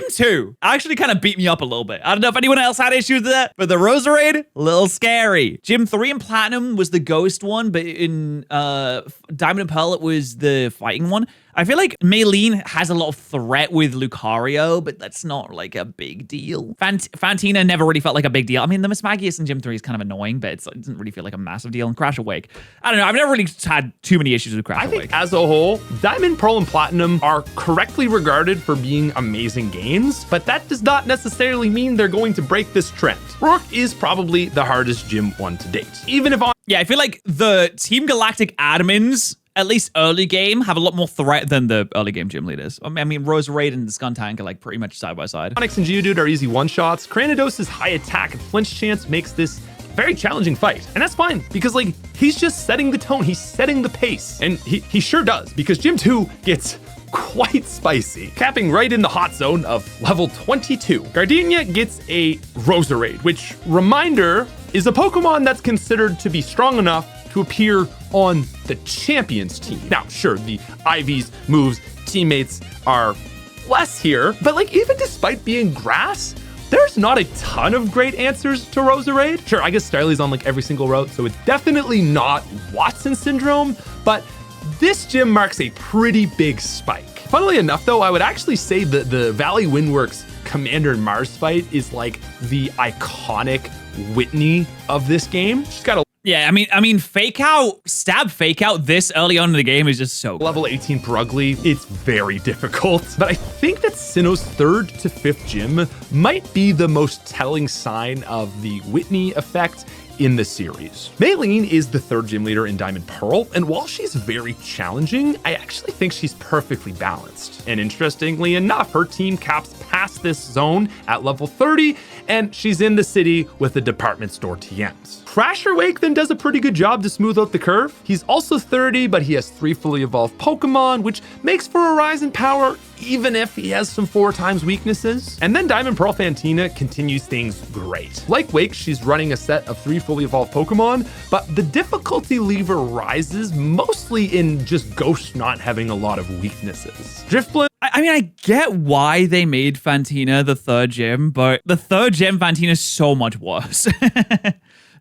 2 actually kind of beat me up a little bit. I don't know if anyone else had issues with that, but the Roserade, a little scary. Gym 3 and Platinum was the ghost one, but in Diamond and Pearl, it was the fighting one. I feel like Maylene has a lot of threat with Lucario, but that's not like a big deal. Fantina never really felt like a big deal. I mean, the Mismagius in Gym 3 is kind of annoying, but it doesn't really feel like a massive deal. And Crash Awake, I don't know. I've never really had too many issues with Crash Awake. I think as a whole, Diamond, Pearl, and Platinum are correctly regarded for being amazing games, but that does not necessarily mean they're going to break this trend. Rourke is probably the hardest Gym 1 to date. Even if on... Yeah, I feel like the Team Galactic admins, at least early game, have a lot more threat than the early game gym leaders. I mean, Roserade and the Skuntank are like pretty much side by side. Onix and Geodude are easy one-shots. Cranidos' high attack and flinch chance makes this a very challenging fight. And that's fine, because like, he's just setting the tone, he's setting the pace. And he sure does, because Gym 2 gets quite spicy, capping right in the hot zone of level 22. Gardenia gets a Roserade, which, reminder, is a Pokemon that's considered to be strong enough to appear on the champions team. Now, sure, the Ivy's moves, teammates are less here, but like even despite being grass, there's not a ton of great answers to Roserade. Sure, I guess Starly's on like every single route, so it's definitely not Watson syndrome, but this gym marks a pretty big spike. Funnily enough though, I would actually say that the Valley Windworks Commander Mars fight is like the iconic Whitney of this game. She's got a Yeah, I mean, stab fake out this early on in the game is just so good. level 18 Perugly. It's very difficult, but I think that Sinnoh's 3rd to 5th gym might be the most telling sign of the Whitney effect in the series. Maylene is the 3rd gym leader in Diamond Pearl, and while she's very challenging, I actually think she's perfectly balanced. And interestingly enough, her team caps past this zone at level 30, and she's in the city with the department store TMs. Crasher Wake then does a pretty good job to smooth out the curve. He's also 30, but he has 3 fully evolved Pokemon, which makes for a rise in power, even if he has some 4 times weaknesses. And then Diamond Pearl Fantina continues things great. Like Wake, she's running a set of 3 fully evolved Pokemon, but the difficulty lever rises mostly in just Ghost not having a lot of weaknesses. Driftblim. I mean, I get why they made Fantina the 3rd gym, but the 3rd gym Fantina is so much worse.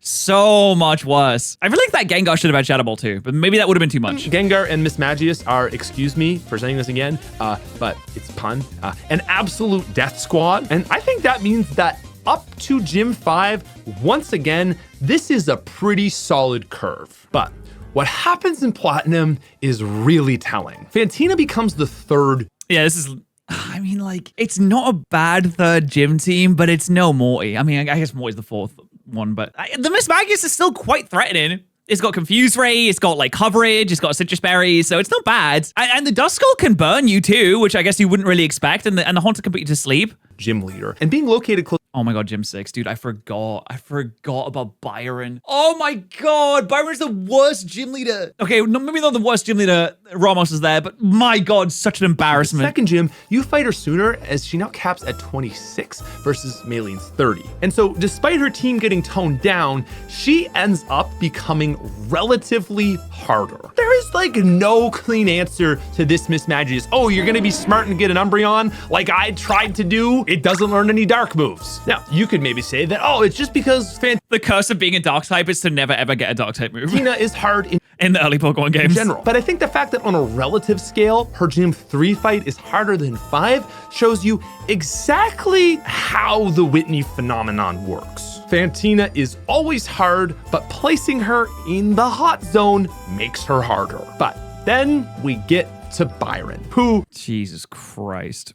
So much worse. I feel like that Gengar should have had Shadow Ball too, but maybe that would have been too much. Gengar and Miss Magius are, excuse me for saying this again, but it's pun, an absolute death squad. And I think that means that up to Gym 5, once again, this is a pretty solid curve. But what happens in Platinum is really telling. Fantina becomes the 3rd. Yeah, this is... I mean, like, it's not a bad 3rd gym team, but it's no Morty. I mean, I guess Morty's the 4th one, but the Miss Magius is still quite threatening. It's got Confuse Ray, it's got like coverage, it's got Citrus Berry, so it's not bad. And the Duskull can burn you too, which I guess you wouldn't really expect, and the Haunter can put you to sleep. Gym leader. And being located close. Oh my god, Gym 6, dude, I forgot about Byron. Oh my god, Byron's the worst gym leader. Okay, no, maybe not the worst gym leader, Ramos is there, but my god, such an embarrassment. 2nd gym, you fight her sooner as she now caps at 26 versus Maylene's 30. And so despite her team getting toned down, she ends up becoming relatively harder. There is like no clean answer to this Miss Magius. Oh, you're gonna be smart and get an Umbreon like I tried to do. It doesn't learn any dark moves. Now, you could maybe say that, oh, it's just because the curse of being a dark type is to never ever get a dark type move. Fantina is hard in the early Pokemon games. In general. But I think the fact that on a relative scale, her Gym 3 fight is harder than 5 shows you exactly how the Whitney phenomenon works. Fantina is always hard, but placing her in the hot zone makes her harder. But then we get to Byron, who... Jesus Christ.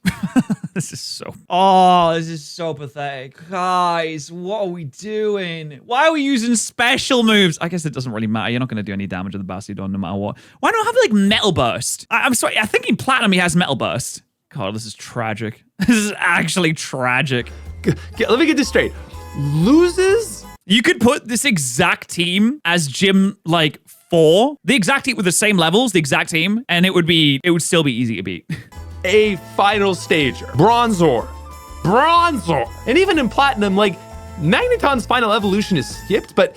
This is so pathetic. Guys, what are we doing? Why are we using special moves? I guess it doesn't really matter. You're not going to do any damage with the Bastiodon no matter what. Why don't I have like Metal Burst? I'm sorry, I think in Platinum he has Metal Burst. God, this is tragic. This is actually tragic. Let me get this straight. Loses? You could put this exact team as Gym like 4, the exact team with the same levels, the exact team, and it would still be easy to beat. A final stager. Bronzor. And even in Platinum, like, Magneton's final evolution is skipped, but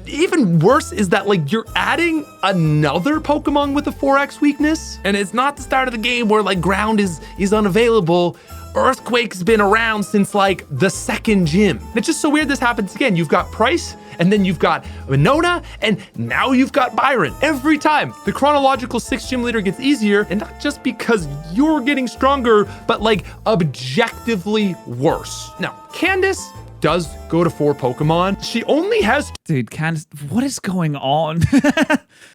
even worse is that, like, you're adding another Pokemon with a 4X weakness, and it's not the start of the game where, like, ground is unavailable. Earthquake's been around since like the 2nd gym. It's just so weird this happens again. You've got Price, and then you've got Winona, and now you've got Byron. Every time the chronological 6th gym leader gets easier, and not just because you're getting stronger, but like objectively worse. Now, Candace does go to 4 Pokemon. She only has... Dude, Candace, what is going on?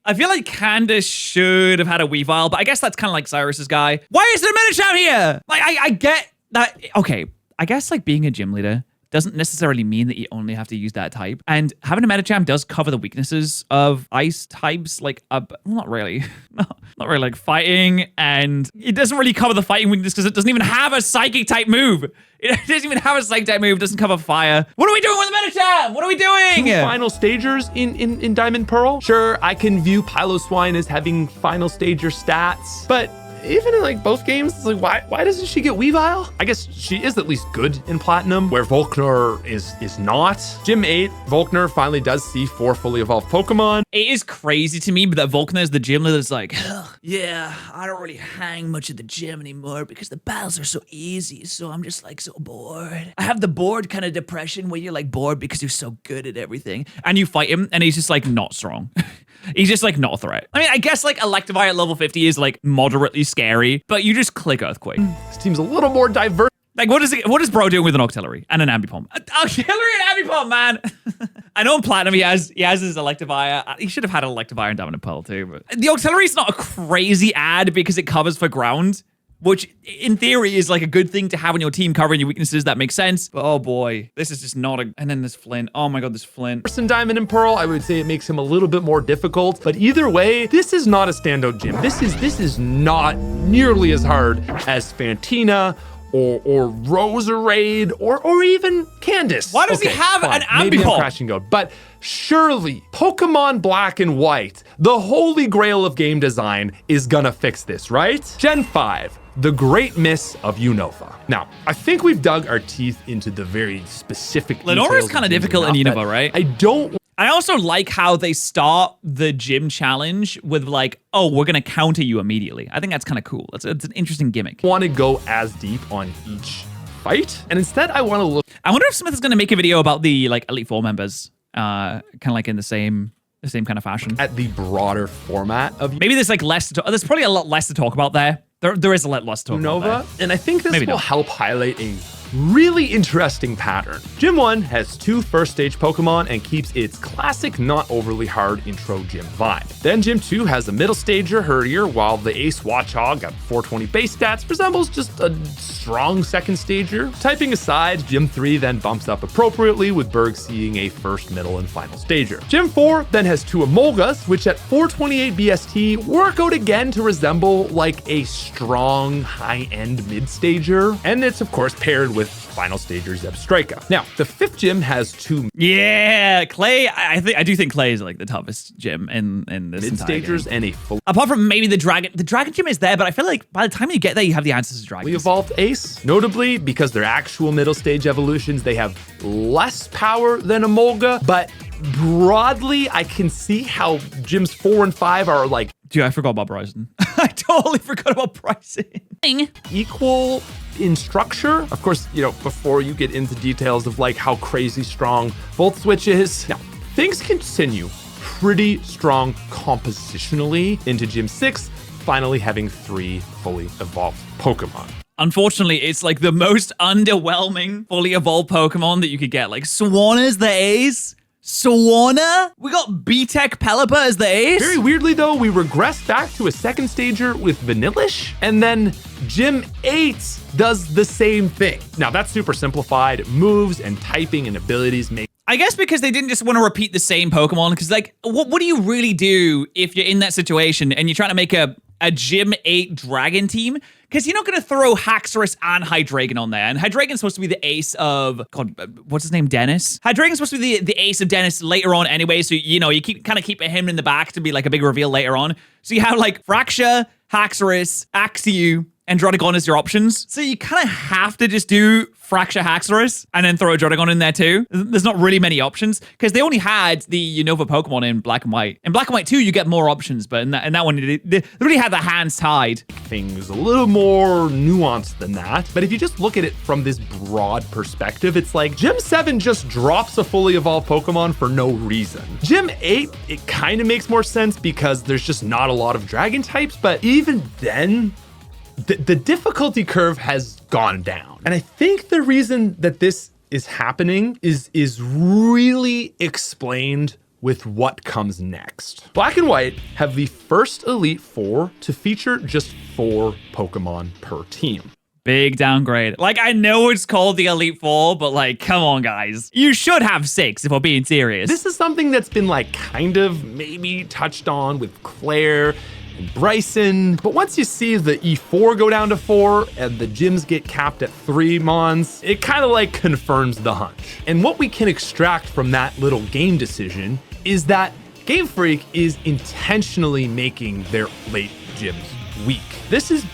I feel like Candace should have had a Weavile, but I guess that's kind of like Cyrus's guy. Why is there a Medicham here? Like, I get that. Okay, I guess like being a gym leader doesn't necessarily mean that you only have to use that type. And having a Medicham does cover the weaknesses of ice types, like, well, not really. Not really, like fighting, and it doesn't really cover the fighting weakness because it doesn't even have a psychic type move. It doesn't even have a psychic type move, doesn't cover fire. What are we doing with the Medicham? What are we doing? 2 final stagers in Diamond Pearl. Sure, I can view Piloswine as having final stager stats, but even in like both games, it's like, why doesn't she get Weavile? I guess she is at least good in Platinum, where Volkner is not. Gym 8, Volkner finally does see 4 fully evolved Pokemon. It is crazy to me, but that Volkner is the gym leader that's like, yeah, I don't really hang much at the gym anymore because the battles are so easy, so I'm just like so bored. I have the bored kind of depression where you're like bored because you're so good at everything. And you fight him and he's just like not strong. He's just like not a threat. I mean, I guess like Electivire at level 50 is like moderately scary, but you just click Earthquake. This team's a little more diverse. Like, what is Bro doing with an Octillery and an Ambipom? Octillery and Ambipom, man! I know in Platinum he has his Electivire. He should have had an Electivire in Diamond and Pearl too, but the Octillery is not a crazy ad because it covers for ground, which in theory is like a good thing to have on your team, covering your weaknesses. That makes sense. But oh boy, this is just not a... And then there's Flint. Oh my god, there's Flint. In Diamond and Pearl, I would say it makes him a little bit more difficult. But either way, this is not a standout gym. This is not nearly as hard as Fantina or Roserade or even Candace. Why does he have an Ambipom? Maybe I'm crashing code. But surely Pokemon Black and White, the holy grail of game design, is gonna fix this, right? Gen 5. The great miss of Unova. Now, I think we've dug our teeth into the very specific Lenora's kind of difficult in Unova, right? I also like how they start the gym challenge with like, oh, we're gonna counter you immediately. I think that's kind of cool. It's an interesting gimmick. Want to go as deep on each fight, and instead I want to look. I wonder if Smith is gonna make a video about the like Elite Four members, kind of like in the same kind of fashion. At the broader format of maybe there's like less to talk. There's probably a lot less to talk about there. There is a lot less to talk about Unova, and I think this Maybe will not. help highlight a really interesting pattern. Gym 1 has 2 first stage Pokemon and keeps its classic not overly hard intro gym vibe. Then Gym 2 has a middle stager, Herdier, while the Ace Watchog at 420 base stats resembles just a strong second stager. Typing aside, Gym 3 then bumps up appropriately, with Berg seeing a first, middle, and final stager. Gym 4 then has 2 Emolgas, which at 428 BST work out again to resemble like a strong high-end mid-stager, and it's of course paired with final stager Zebstrika. Now, the 5th gym has 2 Yeah, Clay. I do think Clay is like the toughest gym in this mid-stagers and a fully apart from maybe the Dragon. The Dragon gym is there, but I feel like by the time you get there, you have the answers to Dragon. evolved Ace. Notably, because they're actual middle stage evolutions, they have less power than Emolga, but broadly, I can see how gyms 4 and 5 are like... Dude, I forgot about Bryson. I totally forgot about Bryson. Equal in structure. Of course, you know, before you get into details of like how crazy strong Volt Switch is. Now, things continue pretty strong compositionally into Gym 6, finally having 3 fully evolved Pokemon. Unfortunately, it's like the most underwhelming fully evolved Pokemon that you could get. Like Swanna's the ace. Swanna? We got B-Tech Pelipper as the ace? Very weirdly though, we regress back to a second stager with Vanillish, and then Gym 8 does the same thing. Now that's super simplified. Moves and typing and abilities make... I guess because they didn't just want to repeat the same Pokemon, because like, what do you really do if you're in that situation and you're trying to make a Gym 8 Dragon team? Because you're not going to throw Haxorus and Hydreigon on there. And Hydreigon's supposed to be the ace of... God, what's his name? Dennis? Hydreigon's supposed to be the ace of Dennis later on anyway. So, you know, you keep keeping him in the back to be like a big reveal later on. So you have like Fraxure, Haxorus, Axew, and Drotagon as your options. So you kind of have to just do Fraxure Haxorus and then throw a Drotagon in there too. There's not really many options because they only had the Unova Pokemon in Black and White. In Black and White 2, you get more options, but in that one, they really had the hands tied. Things a little more nuanced than that. But if you just look at it from this broad perspective, it's like Gym 7 just drops a fully evolved Pokemon for no reason. Gym 8, it kind of makes more sense because there's just not a lot of dragon types, but even then, the difficulty curve has gone down. And I think the reason that this is happening is really explained with what comes next. Black and White have the first Elite Four to feature just 4 Pokemon per team. Big downgrade. Like, I know it's called the Elite Four, but like, come on, guys. You should have 6 if we're being serious. This is something that's been like kind of maybe touched on with Claire and Bryson, but once you see the E4 go down to 4 and the gyms get capped at 3 Mons, it kind of like confirms the hunch. And what we can extract from that little game decision is that Game Freak is intentionally making their late gyms weak. This is...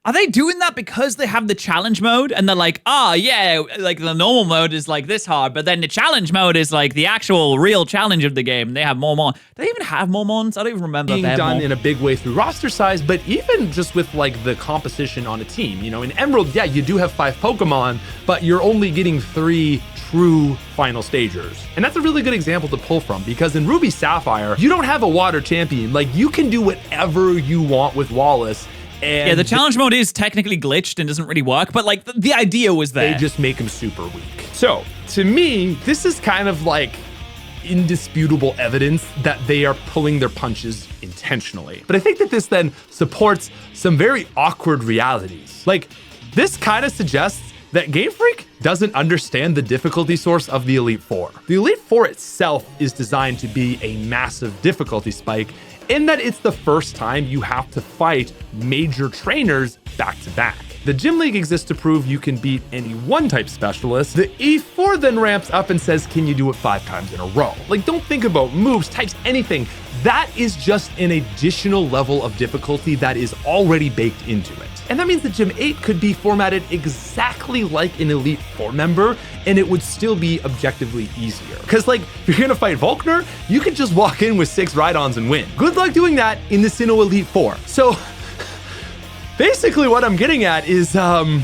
Are they doing that because they have the challenge mode and they're like, yeah, like the normal mode is like this hard, but then the challenge mode is like the actual real challenge of the game. They have more mon. Do they even have more mons? I don't even remember. Being done in a big way through roster size, but even just with like the composition on a team. You know, in Emerald, yeah, you do have 5 Pokemon, but you're only getting 3 true final stagers. And that's a really good example to pull from, because in Ruby Sapphire, you don't have a water champion. Like, you can do whatever you want with Wallace. And yeah, the challenge mode is technically glitched and doesn't really work, but like the idea was there. They just make him super weak. So to me, this is kind of like indisputable evidence that they are pulling their punches intentionally. But I think that this then supports some very awkward realities. Like, this kind of suggests that Game Freak doesn't understand the difficulty source of the Elite Four. The Elite Four itself is designed to be a massive difficulty spike, in that it's the first time you have to fight major trainers back to back. The Gym League exists to prove you can beat any one type specialist. The E4 then ramps up and says, can you do it 5 times in a row? Like, don't think about moves, types, anything. That is just an additional level of difficulty that is already baked into it. And that means that Gym 8 could be formatted exactly like an Elite Four member, and it would still be objectively easier. Because, like, if you're gonna fight Volkner, you could just walk in with 6 Rhydons and win. Good luck doing that in the Sinnoh Elite Four. So, basically what I'm getting at is, oh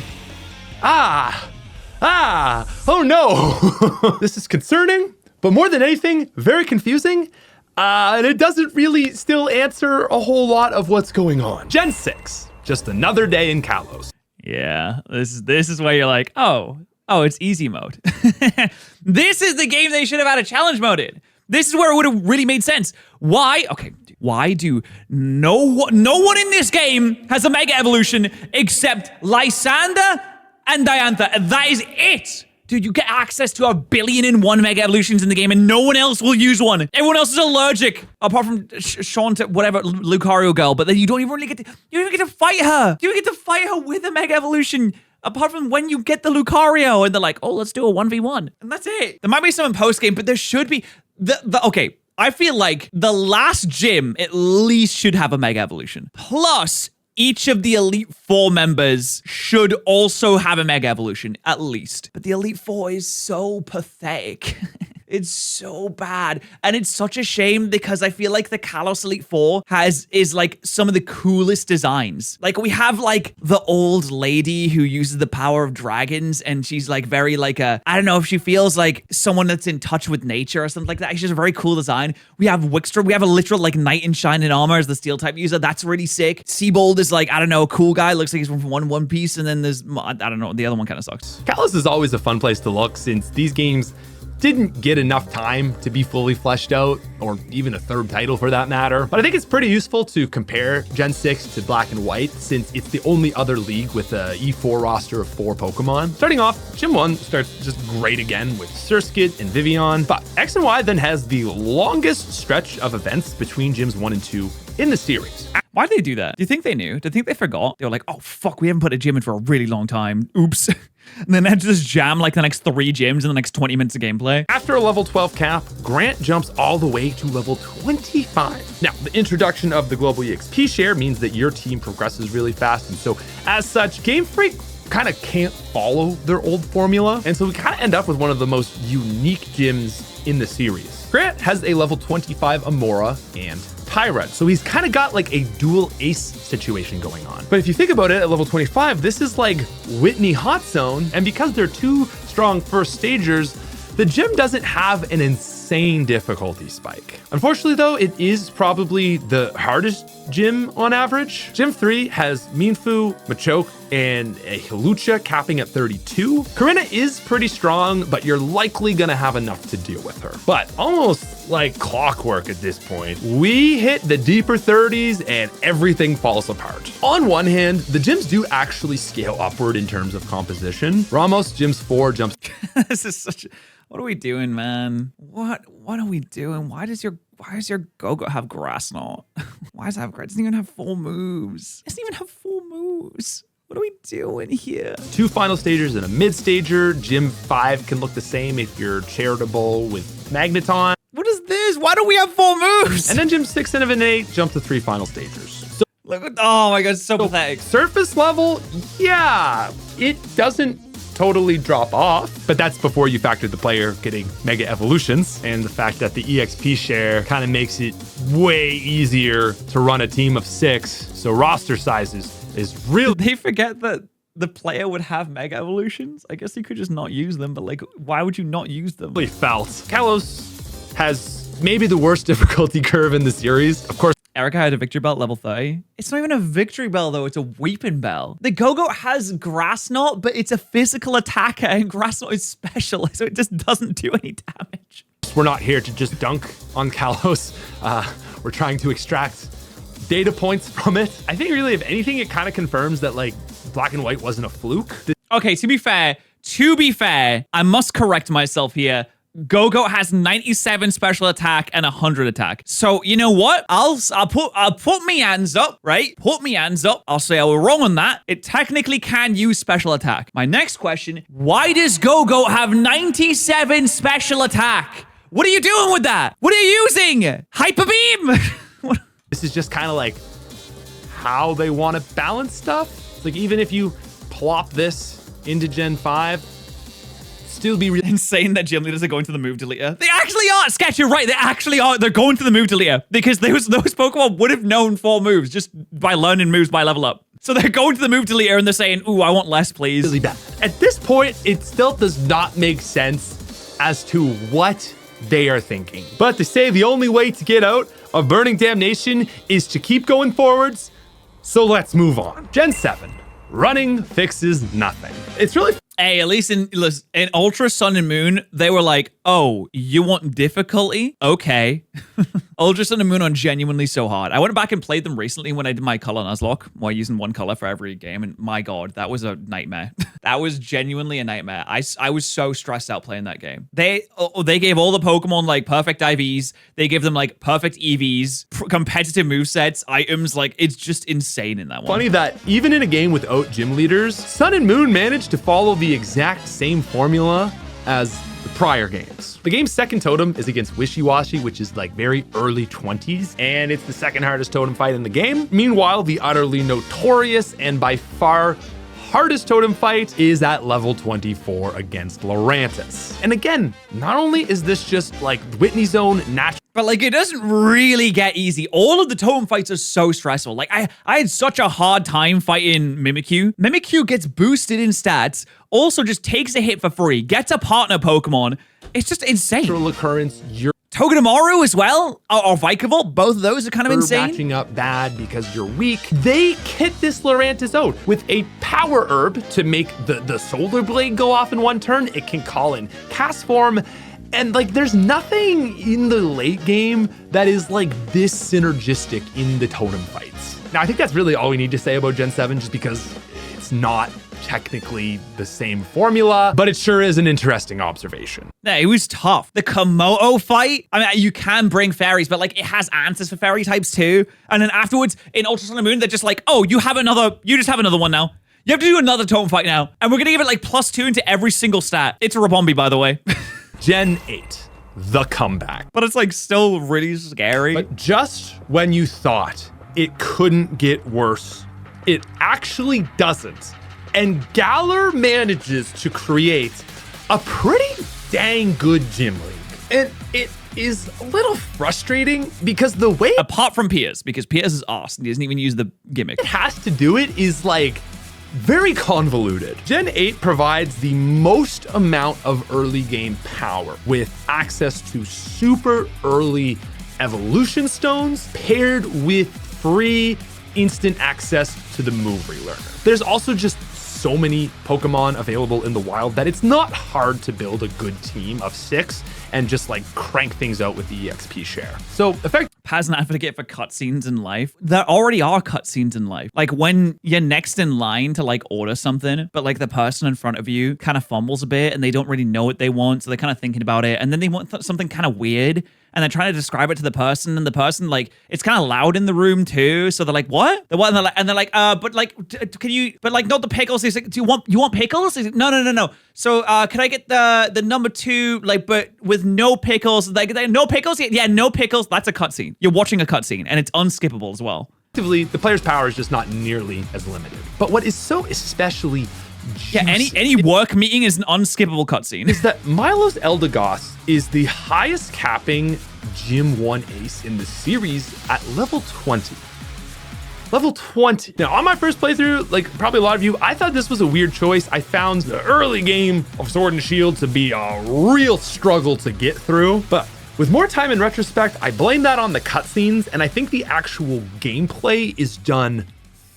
no. This is concerning, but more than anything, very confusing. And it doesn't really still answer a whole lot of what's going on. Gen 6, just another day in Kalos. Yeah, this is where you're like, oh, it's easy mode. This is the game they should have had a challenge mode in. This is where it would have really made sense. Why? Okay, why do no one in this game has a Mega Evolution except Lysander and Diantha? That is it. Dude, you get access to 1,000,000,001 Mega Evolutions in the game and no one else will use one. Everyone else is allergic, apart from Shanta, whatever, Lucario girl, but then you don't even really get to, you don't even get to fight her. You don't get to fight her with a Mega Evolution, apart from when you get the Lucario and they're like, oh, let's do a 1v1. And that's it. There might be some in post-game, but there should be, okay, I feel like the last gym at least should have a Mega Evolution. Plus, each of the Elite Four members should also have a Mega Evolution, at least. But the Elite Four is so pathetic. It's so bad. And it's such a shame because I feel like the Kalos Elite Four is like some of the coolest designs. Like, we have like the old lady who uses the power of dragons, and she's like very like I don't know if she feels like someone that's in touch with nature or something like that. She's just a very cool design. We have Wickstrom. We have a literal like knight in shining armor as the steel type user. That's really sick. Seabold is like, I don't know, a cool guy. Looks like he's from One Piece. And then there's, I don't know, the other one kind of sucks. Kalos is always a fun place to look, since these games didn't get enough time to be fully fleshed out, or even a third title for that matter. But I think it's pretty useful to compare Gen 6 to Black and White, since it's the only other league with a E4 roster of 4 Pokemon. Starting off, Gym 1 starts just great again with Surskit and Vivian, but X and Y then has the longest stretch of events between Gyms 1 and 2 in the series. Why'd they do that? Do you think they knew? Do you think they forgot? They were like, oh, fuck, we haven't put a gym in for a really long time. Oops. And then they had to just jam like the next 3 gyms in the next 20 minutes of gameplay. After a level 12 cap, Grant jumps all the way to level 25. Now, the introduction of the global EXP share means that your team progresses really fast. And so as such, Game Freak kind of can't follow their old formula. And so we kind of end up with one of the most unique gyms in the series. Grant has a level 25 Amora and Tyrant, so he's kind of got like a dual ace situation going on. But if you think about it, at level 25, this is like Whitney Hot Zone, and because they're 2 strong first stagers, the gym doesn't have an insane difficulty spike. Unfortunately though, it is probably the hardest gym on average. Gym 3 has Minfu, Machoke, and a Hawlucha capping at 32. Corinna is pretty strong, but you're likely gonna have enough to deal with her. But almost like clockwork at this point, we hit the deeper 30s and everything falls apart. On one hand, the gyms do actually scale upward in terms of composition. Ramos, Gyms 4 jumps. This is such. What are we doing, man? What are we doing? Why does your Go-Go have Grass Knot? Why does it have Grass? It doesn't even have 4 moves. It doesn't even have 4 moves. What are we doing here? 2 final stagers and a mid stager. Gym 5 can look the same if you're charitable with Magneton. What is this? Why do we have 4 moves? And then Gym 6 and 8 jump to 3 final stagers. So Look at, oh my god, it's so pathetic. Surface level, yeah, it doesn't totally drop off, but that's before you factor the player getting mega evolutions and the fact that the EXP share kind of makes it way easier to run a team of 6. So roster sizes is real. Did they forget that the player would have mega evolutions? I guess you could just not use them, but like, why would you not use them? Really felt. Kalos has maybe the worst difficulty curve in the series. Of course, Erica had a victory belt level 30. It's not even a victory bell though, it's a weeping bell. The Go-Go has Grass Knot, but it's a physical attacker and Grass Knot is special, so it just doesn't do any damage. we're not here to just dunk on Kalos. We're trying to extract data points from it. I think really, if anything, it kind of confirms that like Black and White wasn't a fluke. Okay, to be fair, I must correct myself here. Go-Go has 97 special attack and 100 attack. So you know what? I'll put my hands up, right? Put my hands up. I'll say I was wrong on that. It technically can use special attack. My next question, why does Go-Go have 97 special attack? What are you doing with that? What are you using? Hyper Beam? This is just kind of like how they want to balance stuff. It's like even if you plop this into Gen 5, still be really insane that gym leaders are going to the move deleter. They actually are. Sketch, you're right. They actually are. They're going to the move deleter because those Pokemon would have known 4 moves just by learning moves by level up. So they're going to the move deleter and they're saying, ooh, I want less, please. really bad. At this point, it still does not make sense as to what they are thinking. But they say the only way to get out of Burning Damnation is to keep going forwards. So let's move on. Gen 7. Running fixes nothing. It's really Hey, at least in Ultra Sun and Moon, they were like, oh, you want difficulty? Okay. Ultra Sun and Moon are genuinely so hard. I went back and played them recently when I did my color Nuzlocke, while using one color for every game, and my god, that was a nightmare. That was genuinely a nightmare. I was so stressed out playing that game. They gave all the Pokemon like perfect IVs. They give them like perfect EVs, competitive movesets, items. Like, it's just insane in that one. funny that even in a game without gym leaders, Sun and Moon managed to follow the exact same formula as the prior games. The game's second totem is against Wishy-Washy, which is like very early 20s, and it's the second hardest totem fight in the game. Meanwhile, the utterly notorious and by far hardest totem fight is at level 24 against Lurantis. And again, not only is this just like Whitney Zone natural, but like, it doesn't really get easy. All of the totem fights are so stressful. Like, I had such a hard time fighting Mimikyu. Mimikyu gets boosted in stats, also just takes a hit for free, gets a partner Pokemon. It's just insane. occurrence, you're Togedemaru as well, or Vikavolt, both of those are kind of insane. matching up bad because you're weak. They kit this Lurantis out with a power herb to make the Solar Blade go off in one turn. It can call in Cast Form. And like, there's nothing in the late game that is like this synergistic in the totem fights. Now, I think that's really all we need to say about Gen 7, just because it's not technically the same formula, but it sure is an interesting observation. Yeah, it was tough. The Komodo fight, I mean, you can bring fairies, but like, it has answers for fairy types too. And then afterwards, in Ultra Sun and Moon, they're just like, oh, you just have another one now. You have to do another totem fight now. And we're gonna give it like +2 into every single stat. It's a Rabombi, by the way. Gen 8, the comeback. But it's like still really scary. But just when you thought it couldn't get worse, it actually doesn't. And Galar manages to create a pretty dang good gym league. And it is a little frustrating because the way apart from Piers, because Piers is awesome. He doesn't even use the gimmick. it has to do it is like very convoluted. Gen 8 provides the most amount of early game power with access to super early evolution stones paired with free instant access to the move relearner. There's also just so many Pokemon available in the wild that it's not hard to build a good team of 6 and just like crank things out with the EXP share. So As an advocate for cutscenes in life, there already are cutscenes in life. Like when you're next in line to like order something, but like the person in front of you kind of fumbles a bit and they don't really know what they want. So they're kind of thinking about it. And then they want something kind of weird. And they're trying to describe it to the person, and the person, like, it's kind of loud in the room too. So they're like, what? And they're like, but like, can you, but like, not the pickles. He's like, you want pickles? He's like, no. So can I get the number 2, like, but with no pickles? Like, no pickles? Yeah, no pickles. That's a cutscene. You're watching a cutscene, and it's unskippable as well. The player's power is just not nearly as limited. But what is so especially juicy, any work meeting is an unskippable cutscene. is that Milo's Eldegoss is the highest capping Gym 1 ace in the series at level 20. Level 20. Now, on my first playthrough, like probably a lot of you, I thought this was a weird choice. I found the early game of Sword and Shield to be a real struggle to get through. But with more time in retrospect, I blame that on the cutscenes, and I think the actual gameplay is done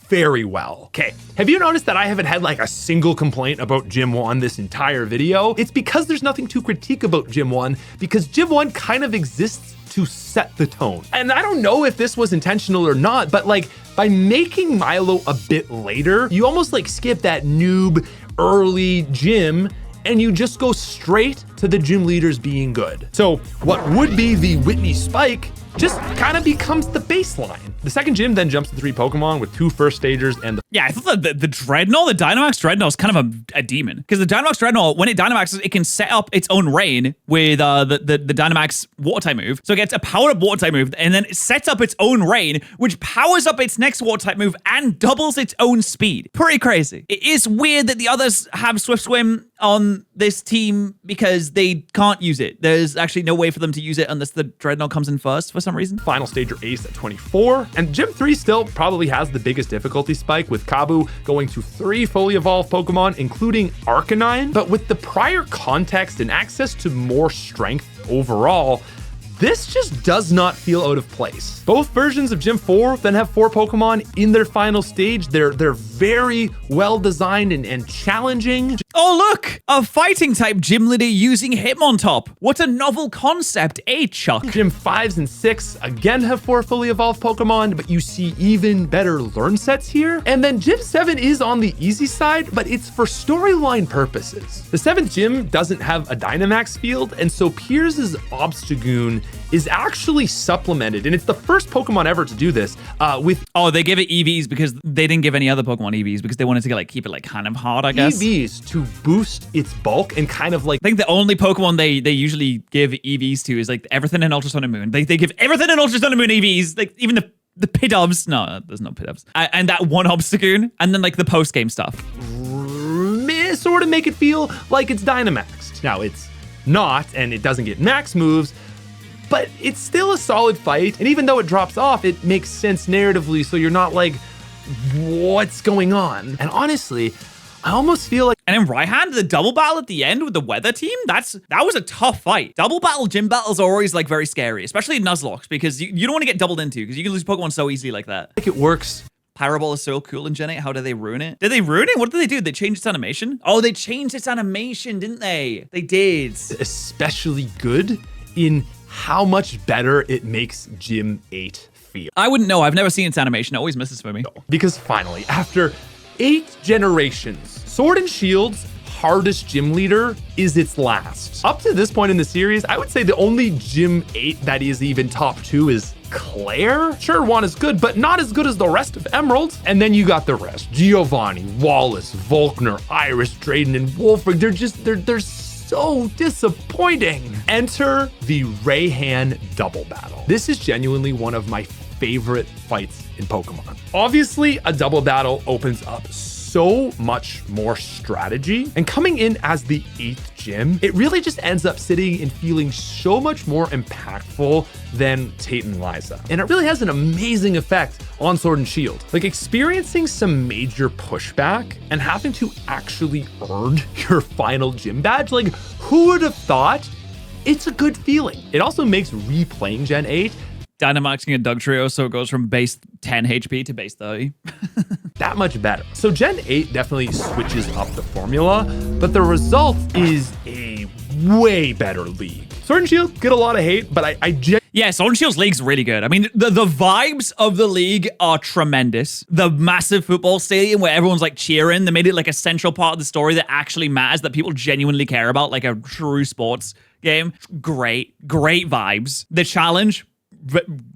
very well. Okay, have you noticed that I haven't had like a single complaint about Gym 1 this entire video? It's because there's nothing to critique about Gym 1, because Gym 1 kind of exists to set the tone. And I don't know if this was intentional or not, but like by making Milo a bit later, you almost like skip that noob early gym and you just go straight to the gym leaders being good. So what would be the Whitney Spike just kind of becomes the baseline. The second gym then jumps to 3 Pokemon with 2 first stagers and Yeah, I thought the Dreadnought, the Dynamax Dreadnought is kind of a demon. Because the Dynamax Dreadnought, when it Dynamaxes, it can set up its own rain with the Dynamax water type move. So it gets a powered up water type move, and then it sets up its own rain, which powers up its next water type move and doubles its own speed. Pretty crazy. It is weird that the others have Swift Swim on this team because they can't use it. There's actually no way for them to use it unless the Dreadnought comes in first for some reason. Final stager ace at 24. And Gym 3 still probably has the biggest difficulty spike, with Kabu going to 3 fully evolved Pokemon, including Arcanine. But with the prior context and access to more strength overall, this just does not feel out of place. Both versions of Gym 4 then have 4 Pokemon in their final stage. They're very well designed and challenging. Oh look, a fighting type gym leader using Hitmontop. What a novel concept, Chuck? Gym 5s and 6 again have 4 fully evolved Pokemon, but you see even better learn sets here. And then Gym 7 is on the easy side, but it's for storyline purposes. The 7th gym doesn't have a Dynamax field, and so Piers' Obstagoon is actually supplemented, and it's the first Pokemon ever to do this with... Oh, they give it EVs because they didn't give any other Pokemon EVs because they wanted to keep it like kind of hard, I guess. EVs to boost its bulk and kind of like... I think the only Pokemon they usually give EVs to is like everything in Ultra Sun and Moon. They give everything in Ultra Sun and Moon EVs, like even the Pidovs. No, there's no Pidovs. And that one Obstagoon, and then like the post-game stuff. Sort of make it feel like it's Dynamaxed. Now, it's not, and it doesn't get max moves, but it's still a solid fight. And even though it drops off, it makes sense narratively, so you're not like, what's going on? And honestly, I almost feel like... And in Raihan, the double battle at the end with the weather team, that was a tough fight. Double battle gym battles are always like very scary, especially in Nuzlocke, because you don't want to get doubled into, because you can lose Pokemon so easily like that. Like it works. Pyroball is so cool in Gen 8. How did they ruin it? Did they ruin it? What did they do? They changed its animation? Oh, they changed its animation, didn't they? They did. Especially good in how much better it makes Gym 8 feel. I wouldn't know. I've never seen its animation. It always misses for me. Because finally, after 8 generations, Sword and Shield's hardest gym leader is its last. Up to this point in the series, I would say the only Gym 8 that is even top 2 is Claire. Sure, 1 is good, but not as good as the rest of Emerald. And then you got the rest. Giovanni, Wallace, Volkner, Iris, Drayden, and Wolfrig. They're so disappointing. Enter the Raihan double battle. This is genuinely one of my favorite fights in Pokemon. Obviously, a double battle opens up so much more strategy, and coming in as the 8th gym, it really just ends up sitting and feeling so much more impactful than Tate and Liza. And it really has an amazing effect on Sword and Shield. Like experiencing some major pushback and having to actually earn your final gym badge, like who would have thought? It's a good feeling. It also makes replaying Gen 8 Dynamaxing a Dugtrio so it goes from base 10 HP to base 30. that much better. So Gen 8 definitely switches up the formula, but the result is a way better league. Sword and Shield get a lot of hate, but yeah, Sword and Shield's league's really good. I mean, the vibes of the league are tremendous. The massive football stadium where everyone's like cheering, they made it like a central part of the story that actually matters, that people genuinely care about, like a true sports game. Great vibes. The challenge,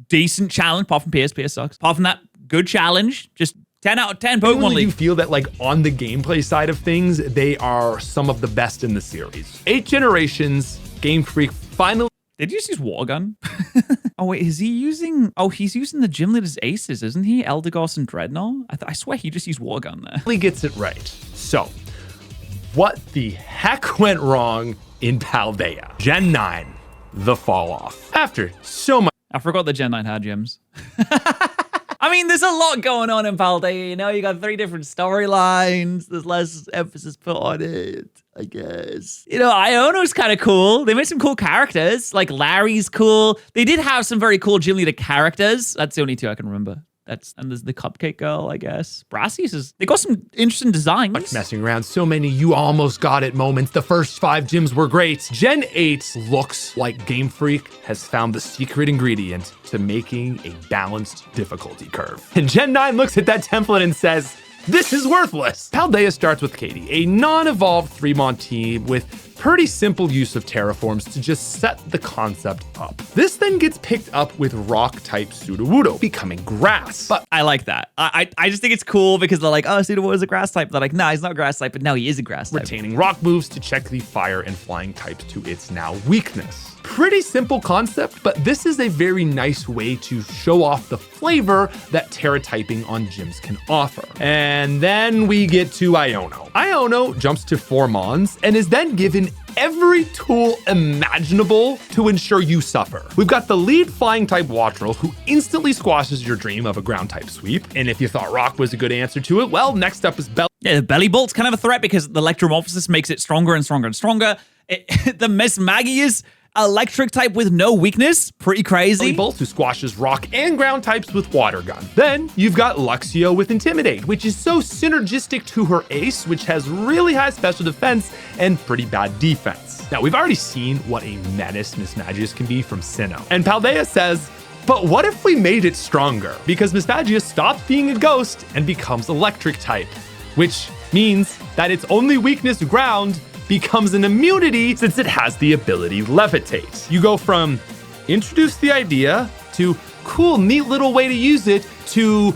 decent challenge, apart from PS sucks. Apart from that, good challenge. Just 10 out of 10 Pokemon League. You feel that like on the gameplay side of things, they are some of the best in the series. 8 generations, Game Freak finally Did you just use Water Gun? Oh, wait, is he using... Oh, he's using the gym leader's aces, isn't he? Eldegoss and Dreadnought? I swear he just used Water Gun there. He gets it right. So, what the heck went wrong in Paldea? Gen 9, the fall off. After so much... I forgot that Gen 9 had gyms. I mean, there's a lot going on in Paldea, you know? You got 3 different storylines. There's less emphasis put on it, I guess. You know, Iono's kind of cool. They made some cool characters. Like, Larry's cool. They did have some very cool gym leader characters. That's the only 2 I can remember. And there's the Cupcake Girl, I guess. Brassies they got some interesting designs. Messing around, so many you almost got it moments. The first 5 gyms were great. Gen 8 looks like Game Freak has found the secret ingredient to making a balanced difficulty curve. And Gen 9 looks at that template and says, this is worthless. Paldea starts with Katie, a non-evolved 3-mon team with pretty simple use of terraforms to just set the concept up. This then gets picked up with rock-type Sudowoodo, becoming grass. But I like that. I just think it's cool because they're like, oh, Sudowoodo is a grass type. They're like, nah, he's not a grass type, but no, he is a grass type. Retaining rock moves to check the fire and flying types to its now weakness. Pretty simple concept, but this is a very nice way to show off the flavor that Terra typing on gyms can offer. And then we get to Iono. Iono jumps to 4 Mons and is then given every tool imaginable to ensure you suffer. We've got the lead flying type Wattrel who instantly squashes your dream of a ground type sweep. And if you thought rock was a good answer to it, well, next up is Yeah, the Belly Bolt's kind of a threat because the Electromorphosis makes it stronger and stronger and stronger. The Miss Maggie is electric type with no weakness. Pretty crazy. Bolt who squashes rock and ground types with Water Gun. Then you've got Luxio with Intimidate, which is so synergistic to her ace, which has really high special defense and pretty bad defense. Now, we've already seen what a menace Miss Magius can be from Sinnoh. And Paldea says, but what if we made it stronger? Because Miss Magius stops being a ghost and becomes electric type, which means that its only weakness, ground, becomes an immunity since it has the ability Levitate. You go from introduce the idea to cool, neat little way to use it to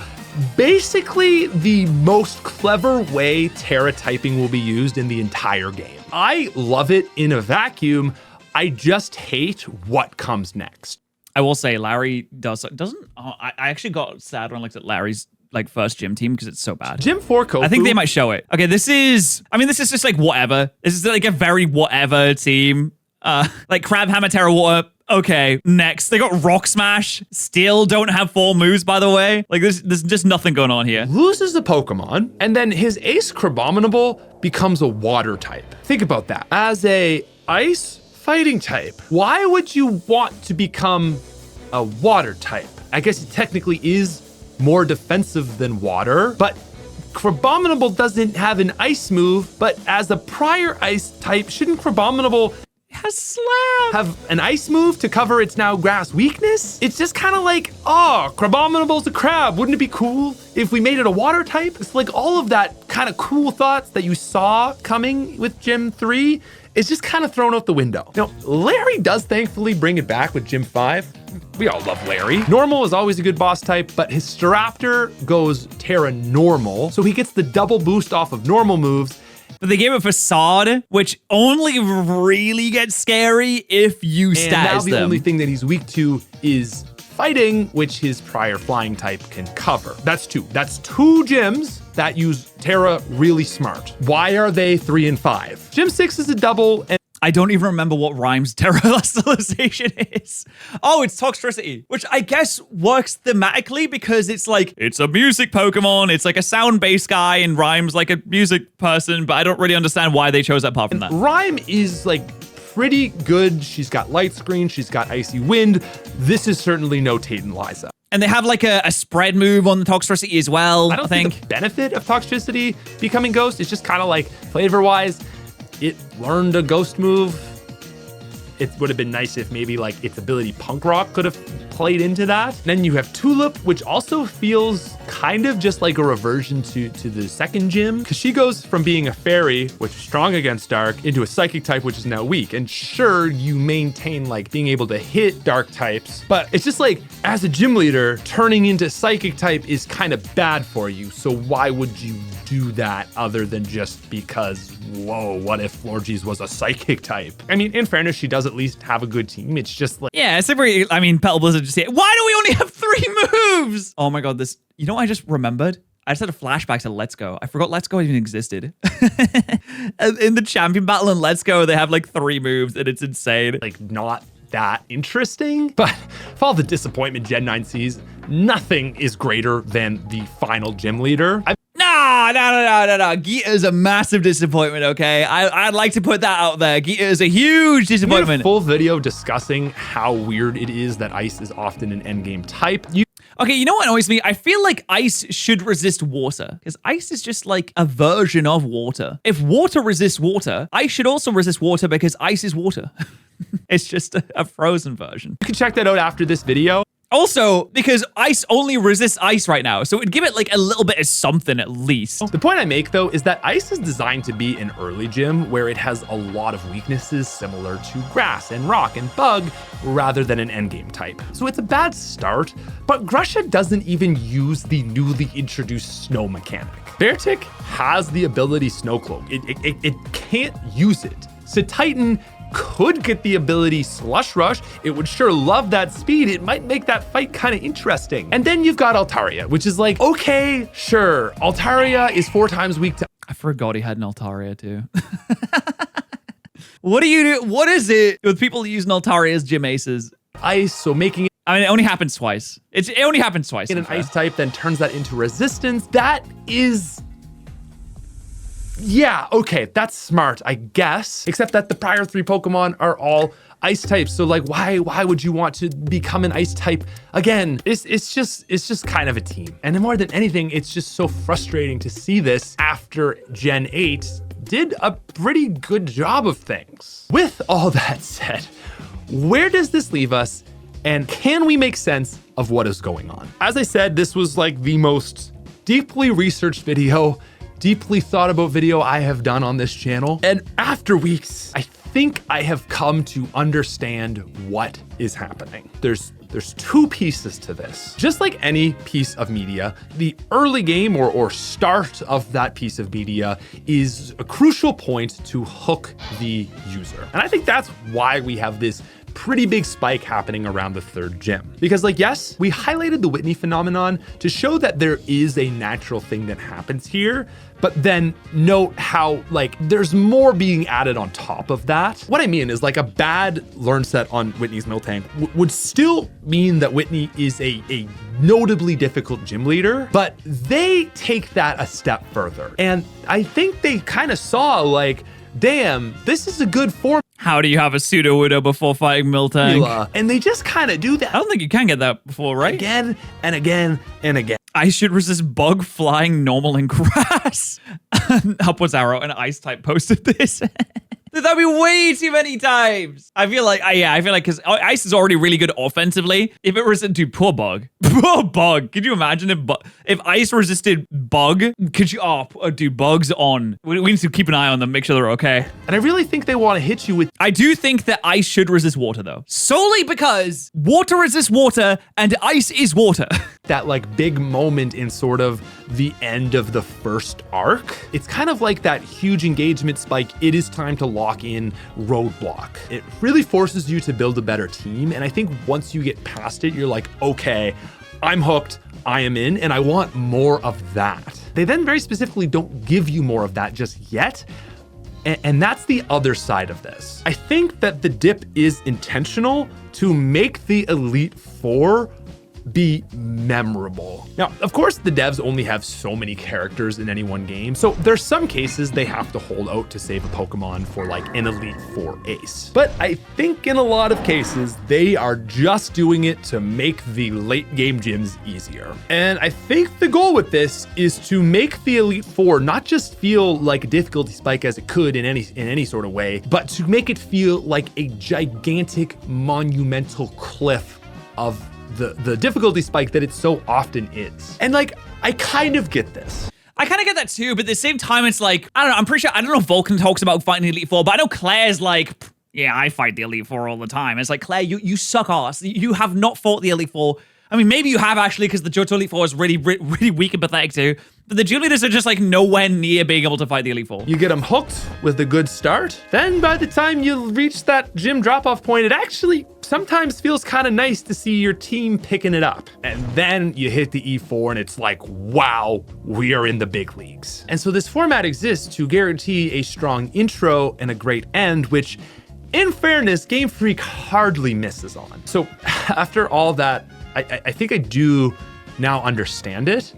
basically the most clever way Terra typing will be used in the entire game. I love it in a vacuum. I just hate what comes next. I will say Larry doesn't. I actually got sad when I looked at Larry's first gym team because it's so bad. Gym 4 Kofu. I think they might show it. Okay, this is just like whatever. This is like a very whatever team. Like Crab Hammer Terra Water. Okay, next. They got Rock Smash. Still don't have 4 moves, by the way. Like there's just nothing going on here. Loses the Pokemon, and then his ace Crabominable becomes a water type. Think about that. As a ice fighting type, why would you want to become a water type? I guess it technically is more defensive than water, but Crabominable doesn't have an ice move, but as a prior ice type, shouldn't Crabominable have an ice move to cover its now grass weakness? It's just kind of like, oh, Crabominable's a crab. Wouldn't it be cool if we made it a water type? It's like all of that kind of cool thoughts that you saw coming with Gym 3 is just kind of thrown out the window. Now, Larry does thankfully bring it back with Gym 5. We all love Larry. Normal is always a good boss type, but his Staraptor goes Terra Normal, so he gets the double boost off of normal moves. But they gave it Facade, which only really gets scary if you status them. And now the only thing that he's weak to is fighting, which his prior flying type can cover. That's 2. That's 2 gyms that use Terra really smart. Why are they 3 and 5? Gym 6 is a double, and I don't even remember what Rhyme's Terrastalization is. Oh, it's Toxtricity, which I guess works thematically because it's like, it's a music Pokemon. It's like a sound-based guy and Rhyme's like a music person, but I don't really understand why they chose that apart from that. Rhyme is like pretty good. She's got Light Screen. She's got Icy Wind. This is certainly no Tate and Liza. And they have like a spread move on the Toxtricity as well, I think. The benefit of Toxtricity becoming Ghost is just kind of like flavor-wise, it learned a ghost move. It would have been nice if maybe like its ability Punk Rock could have played into that. Then you have Tulip, which also feels kind of just like a reversion to the second gym, because she goes from being a fairy, which is strong against dark, into a psychic type, which is now weak. And sure, you maintain like being able to hit dark types, but it's just like as a gym leader, turning into psychic type is kind of bad for you. So why would you do that other than just because, whoa, what if Florges was a psychic type? I mean, in fairness, she does at least have a good team. It's just like... Yeah, it's very, I mean, Petal Blizzard just here. Why do we only have 3 moves? Oh my god, this... You know what I just remembered? I just had a flashback to Let's Go. I forgot Let's Go even existed. In the champion battle in Let's Go, they have like 3 moves and it's insane. Like, not that interesting. But for all the disappointment Gen 9 sees, nothing is greater than the final gym leader. No. Gita is a massive disappointment, okay? I'd like to put that out there. Gita is a huge disappointment. We made a full video discussing how weird it is that Ice is often an endgame type. Okay, you know what annoys me? I feel like Ice should resist water, because Ice is just like a version of water. If water resists water, Ice should also resist water because Ice is water. It's just a frozen version. You can check that out after this video. Also, because Ice only resists Ice right now, so it'd give it like a little bit of something at least. The point I make though is that Ice is designed to be an early gym where it has a lot of weaknesses similar to Grass and Rock and Bug rather than an endgame type. So it's a bad start, but Grusha doesn't even use the newly introduced Snow mechanic. Beartic has the ability Snow Cloak. It can't use it. So Titan could get the ability Slush Rush. It would sure love that speed. It might make that fight kind of interesting. And then you've got Altaria, which is like, okay, sure. Altaria is 4 times weak to... I forgot he had an Altaria too. What do you do? What is it with people using Altaria as gym aces? Ice, so making it... I mean, it only happens twice. It only happens twice. In an ice type, then turns that into resistance. That is... Yeah, okay, that's smart, I guess. Except that the prior 3 Pokemon are all ice types. So like, why would you want to become an ice type again? It's just kind of a team. And more than anything, it's just so frustrating to see this after Gen 8 did a pretty good job of things. With all that said, where does this leave us? And can we make sense of what is going on? As I said, this was like the most deeply researched video, deeply thought about video I have done on this channel. And after weeks, I think I have come to understand what is happening. There's 2 pieces to this. Just like any piece of media, the early game or start of that piece of media is a crucial point to hook the user. And I think that's why we have this pretty big spike happening around the 3rd gym. Because like, yes, we highlighted the Whitney phenomenon to show that there is a natural thing that happens here, but then note how like there's more being added on top of that. What I mean is like a bad learn set on Whitney's Miltank would still mean that Whitney is a notably difficult gym leader, but they take that a step further. And I think they kind of saw like, damn, this is a good form. How do you have a Pseudo-Widow before fighting Miltank? And they just kind of do that. I don't think you can get that before, right? Again and again and again. I should resist Bug, Flying, Normal, and Grass. Upwards Arrow, an Ice type posted this. That'd be way too many times. I feel like because Ice is already really good offensively. If it resisted, dude, poor Bug. Poor Bug. Could you imagine if Ice resisted Bug? Could you, dude, Bug's on. We need to keep an eye on them, make sure they're okay. And I really think they want to hit you with... I do think that Ice should resist water though. Solely because water resists water and Ice is water. That like big moment in sort of the end of the first arc. It's kind of like that huge engagement spike. It is time to lock in Roadblock. It really forces you to build a better team. And I think once you get past it, you're like, okay, I'm hooked, I am in, and I want more of that. They then very specifically don't give you more of that just yet. And that's the other side of this. I think that the dip is intentional to make the Elite Four be memorable. Now, of course, the devs only have so many characters in any one game, so there's some cases they have to hold out to save a Pokemon for like an Elite Four ace. But I think in a lot of cases, they are just doing it to make the late game gyms easier. And I think the goal with this is to make the Elite Four not just feel like a difficulty spike as it could in any sort of way, but to make it feel like a gigantic monumental cliff of the difficulty spike that it so often is. And like, I kind of get this. I kind of get that too, but at the same time, it's like, I don't know, I'm pretty sure, I don't know if Vulcan talks about fighting the Elite Four, but I know Claire's like, yeah, I fight the Elite Four all the time. It's like, Claire, you suck ass. You have not fought the Elite Four. I mean, maybe you have actually, because the Johto Elite Four is really weak and pathetic too. But the gym leaders are just like nowhere near being able to fight the Elite Four. You get them hooked with a good start. Then by the time you reach that gym drop-off point, it actually sometimes feels kind of nice to see your team picking it up. And then you hit the E4 and it's like, wow, we are in the big leagues. And so this format exists to guarantee a strong intro and a great end, which in fairness, Game Freak hardly misses on. So after all that, I think I do now understand it,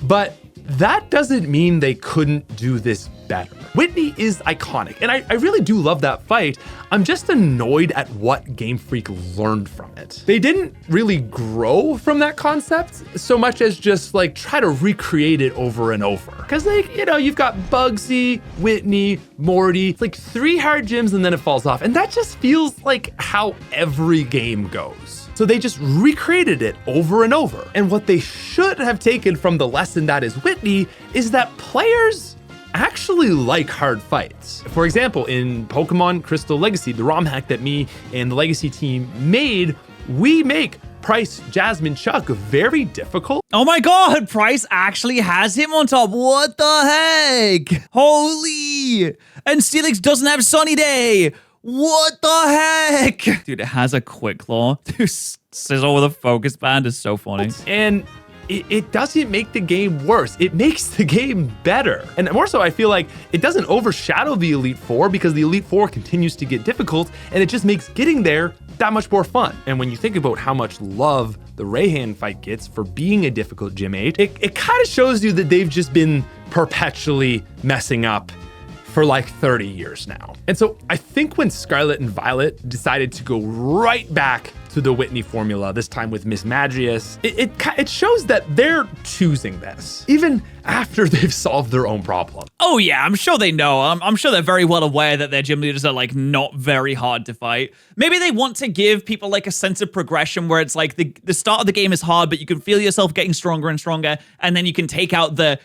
but that doesn't mean they couldn't do this better. Whitney is iconic, and I really do love that fight. I'm just annoyed at what Game Freak learned from it. They didn't really grow from that concept so much as just like try to recreate it over and over. Cause like, you know, you've got Bugsy, Whitney, Morty, it's like 3 hard gyms and then it falls off. And that just feels like how every game goes. So they just recreated it over and over. And what they should have taken from the lesson that is Whitney is that players actually like hard fights. For example, in Pokemon Crystal Legacy, the ROM hack that me and the Legacy team made, we make Price, Jasmine, Chuck very difficult. Oh my god, Price actually has him on top. What the heck? Holy! And Steelix doesn't have Sunny Day. What the heck? Dude, it has a Quick Claw. Dude, Sizzle with a focus band is so funny. And it doesn't make the game worse. It makes the game better. And more so, I feel like it doesn't overshadow the Elite Four because the Elite Four continues to get difficult and it just makes getting there that much more fun. And when you think about how much love the Rayhan fight gets for being a difficult Gym 8, it kind of shows you that they've just been perpetually messing up for like 30 years now. And so I think when Scarlet and Violet decided to go right back to the Whitney formula, this time with Miss Magius, it shows that they're choosing this, even after they've solved their own problem. Oh yeah, I'm sure they know. I'm sure they're very well aware that their gym leaders are like not very hard to fight. Maybe they want to give people like a sense of progression where it's like the start of the game is hard, but you can feel yourself getting stronger and stronger, and then you can take out the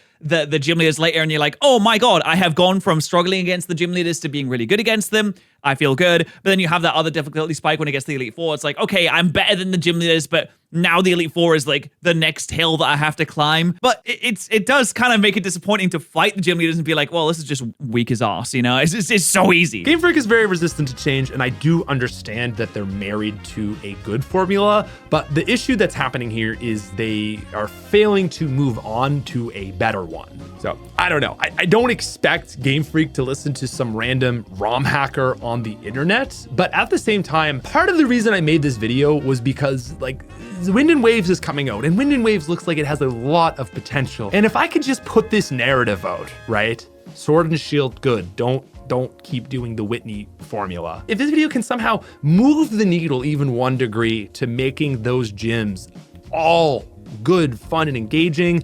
gym leaders later and you're like, oh my god, I have gone from struggling against the gym leaders to being really good against them. I feel good. But then you have that other difficulty spike when it gets to the Elite Four. It's like, okay, I'm better than the gym leaders, but now the Elite Four is like the next hill that I have to climb. But it does kind of make it disappointing to fight the gym leaders and be like, well, this is just weak as ass, you know? It's so easy. Game Freak is very resistant to change, and I do understand that they're married to a good formula, but the issue that's happening here is they are failing to move on to a better one. So, I don't know. I don't expect Game Freak to listen to some random ROM hacker on the internet, but at the same time, part of the reason I made this video was because, like, Wind and Waves is coming out, and Wind and Waves looks like it has a lot of potential. And if I could just put this narrative out, right? Sword and Shield, good. Don't keep doing the Whitney formula. If this video can somehow move the needle even 1 degree to making those gyms all good, fun, and engaging,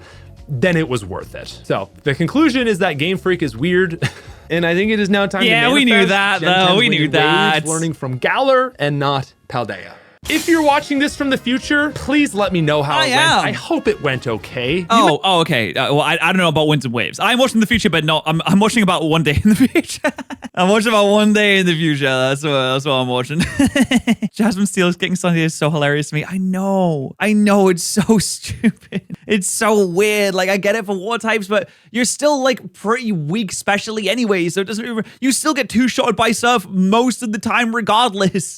then it was worth it. So the conclusion is that Game Freak is weird. And I think it is now time to manifest. Yeah, we knew that, though. We knew that. Learning from Galar and not Paldea. If you're watching this from the future, please let me know how it went. I hope it went okay. Oh, okay. Well, I don't know about Winds and Waves. I'm watching the future, but no, I'm watching about one day in the future. I'm watching about one day in the future. That's what I'm watching. Jasmine Steele's getting Sunday is so hilarious to me. I know. It's so stupid. It's so weird. Like, I get it for war types, but you're still like pretty weak specially anyway. So it doesn't. You still get 2-shotted by Surf most of the time, regardless.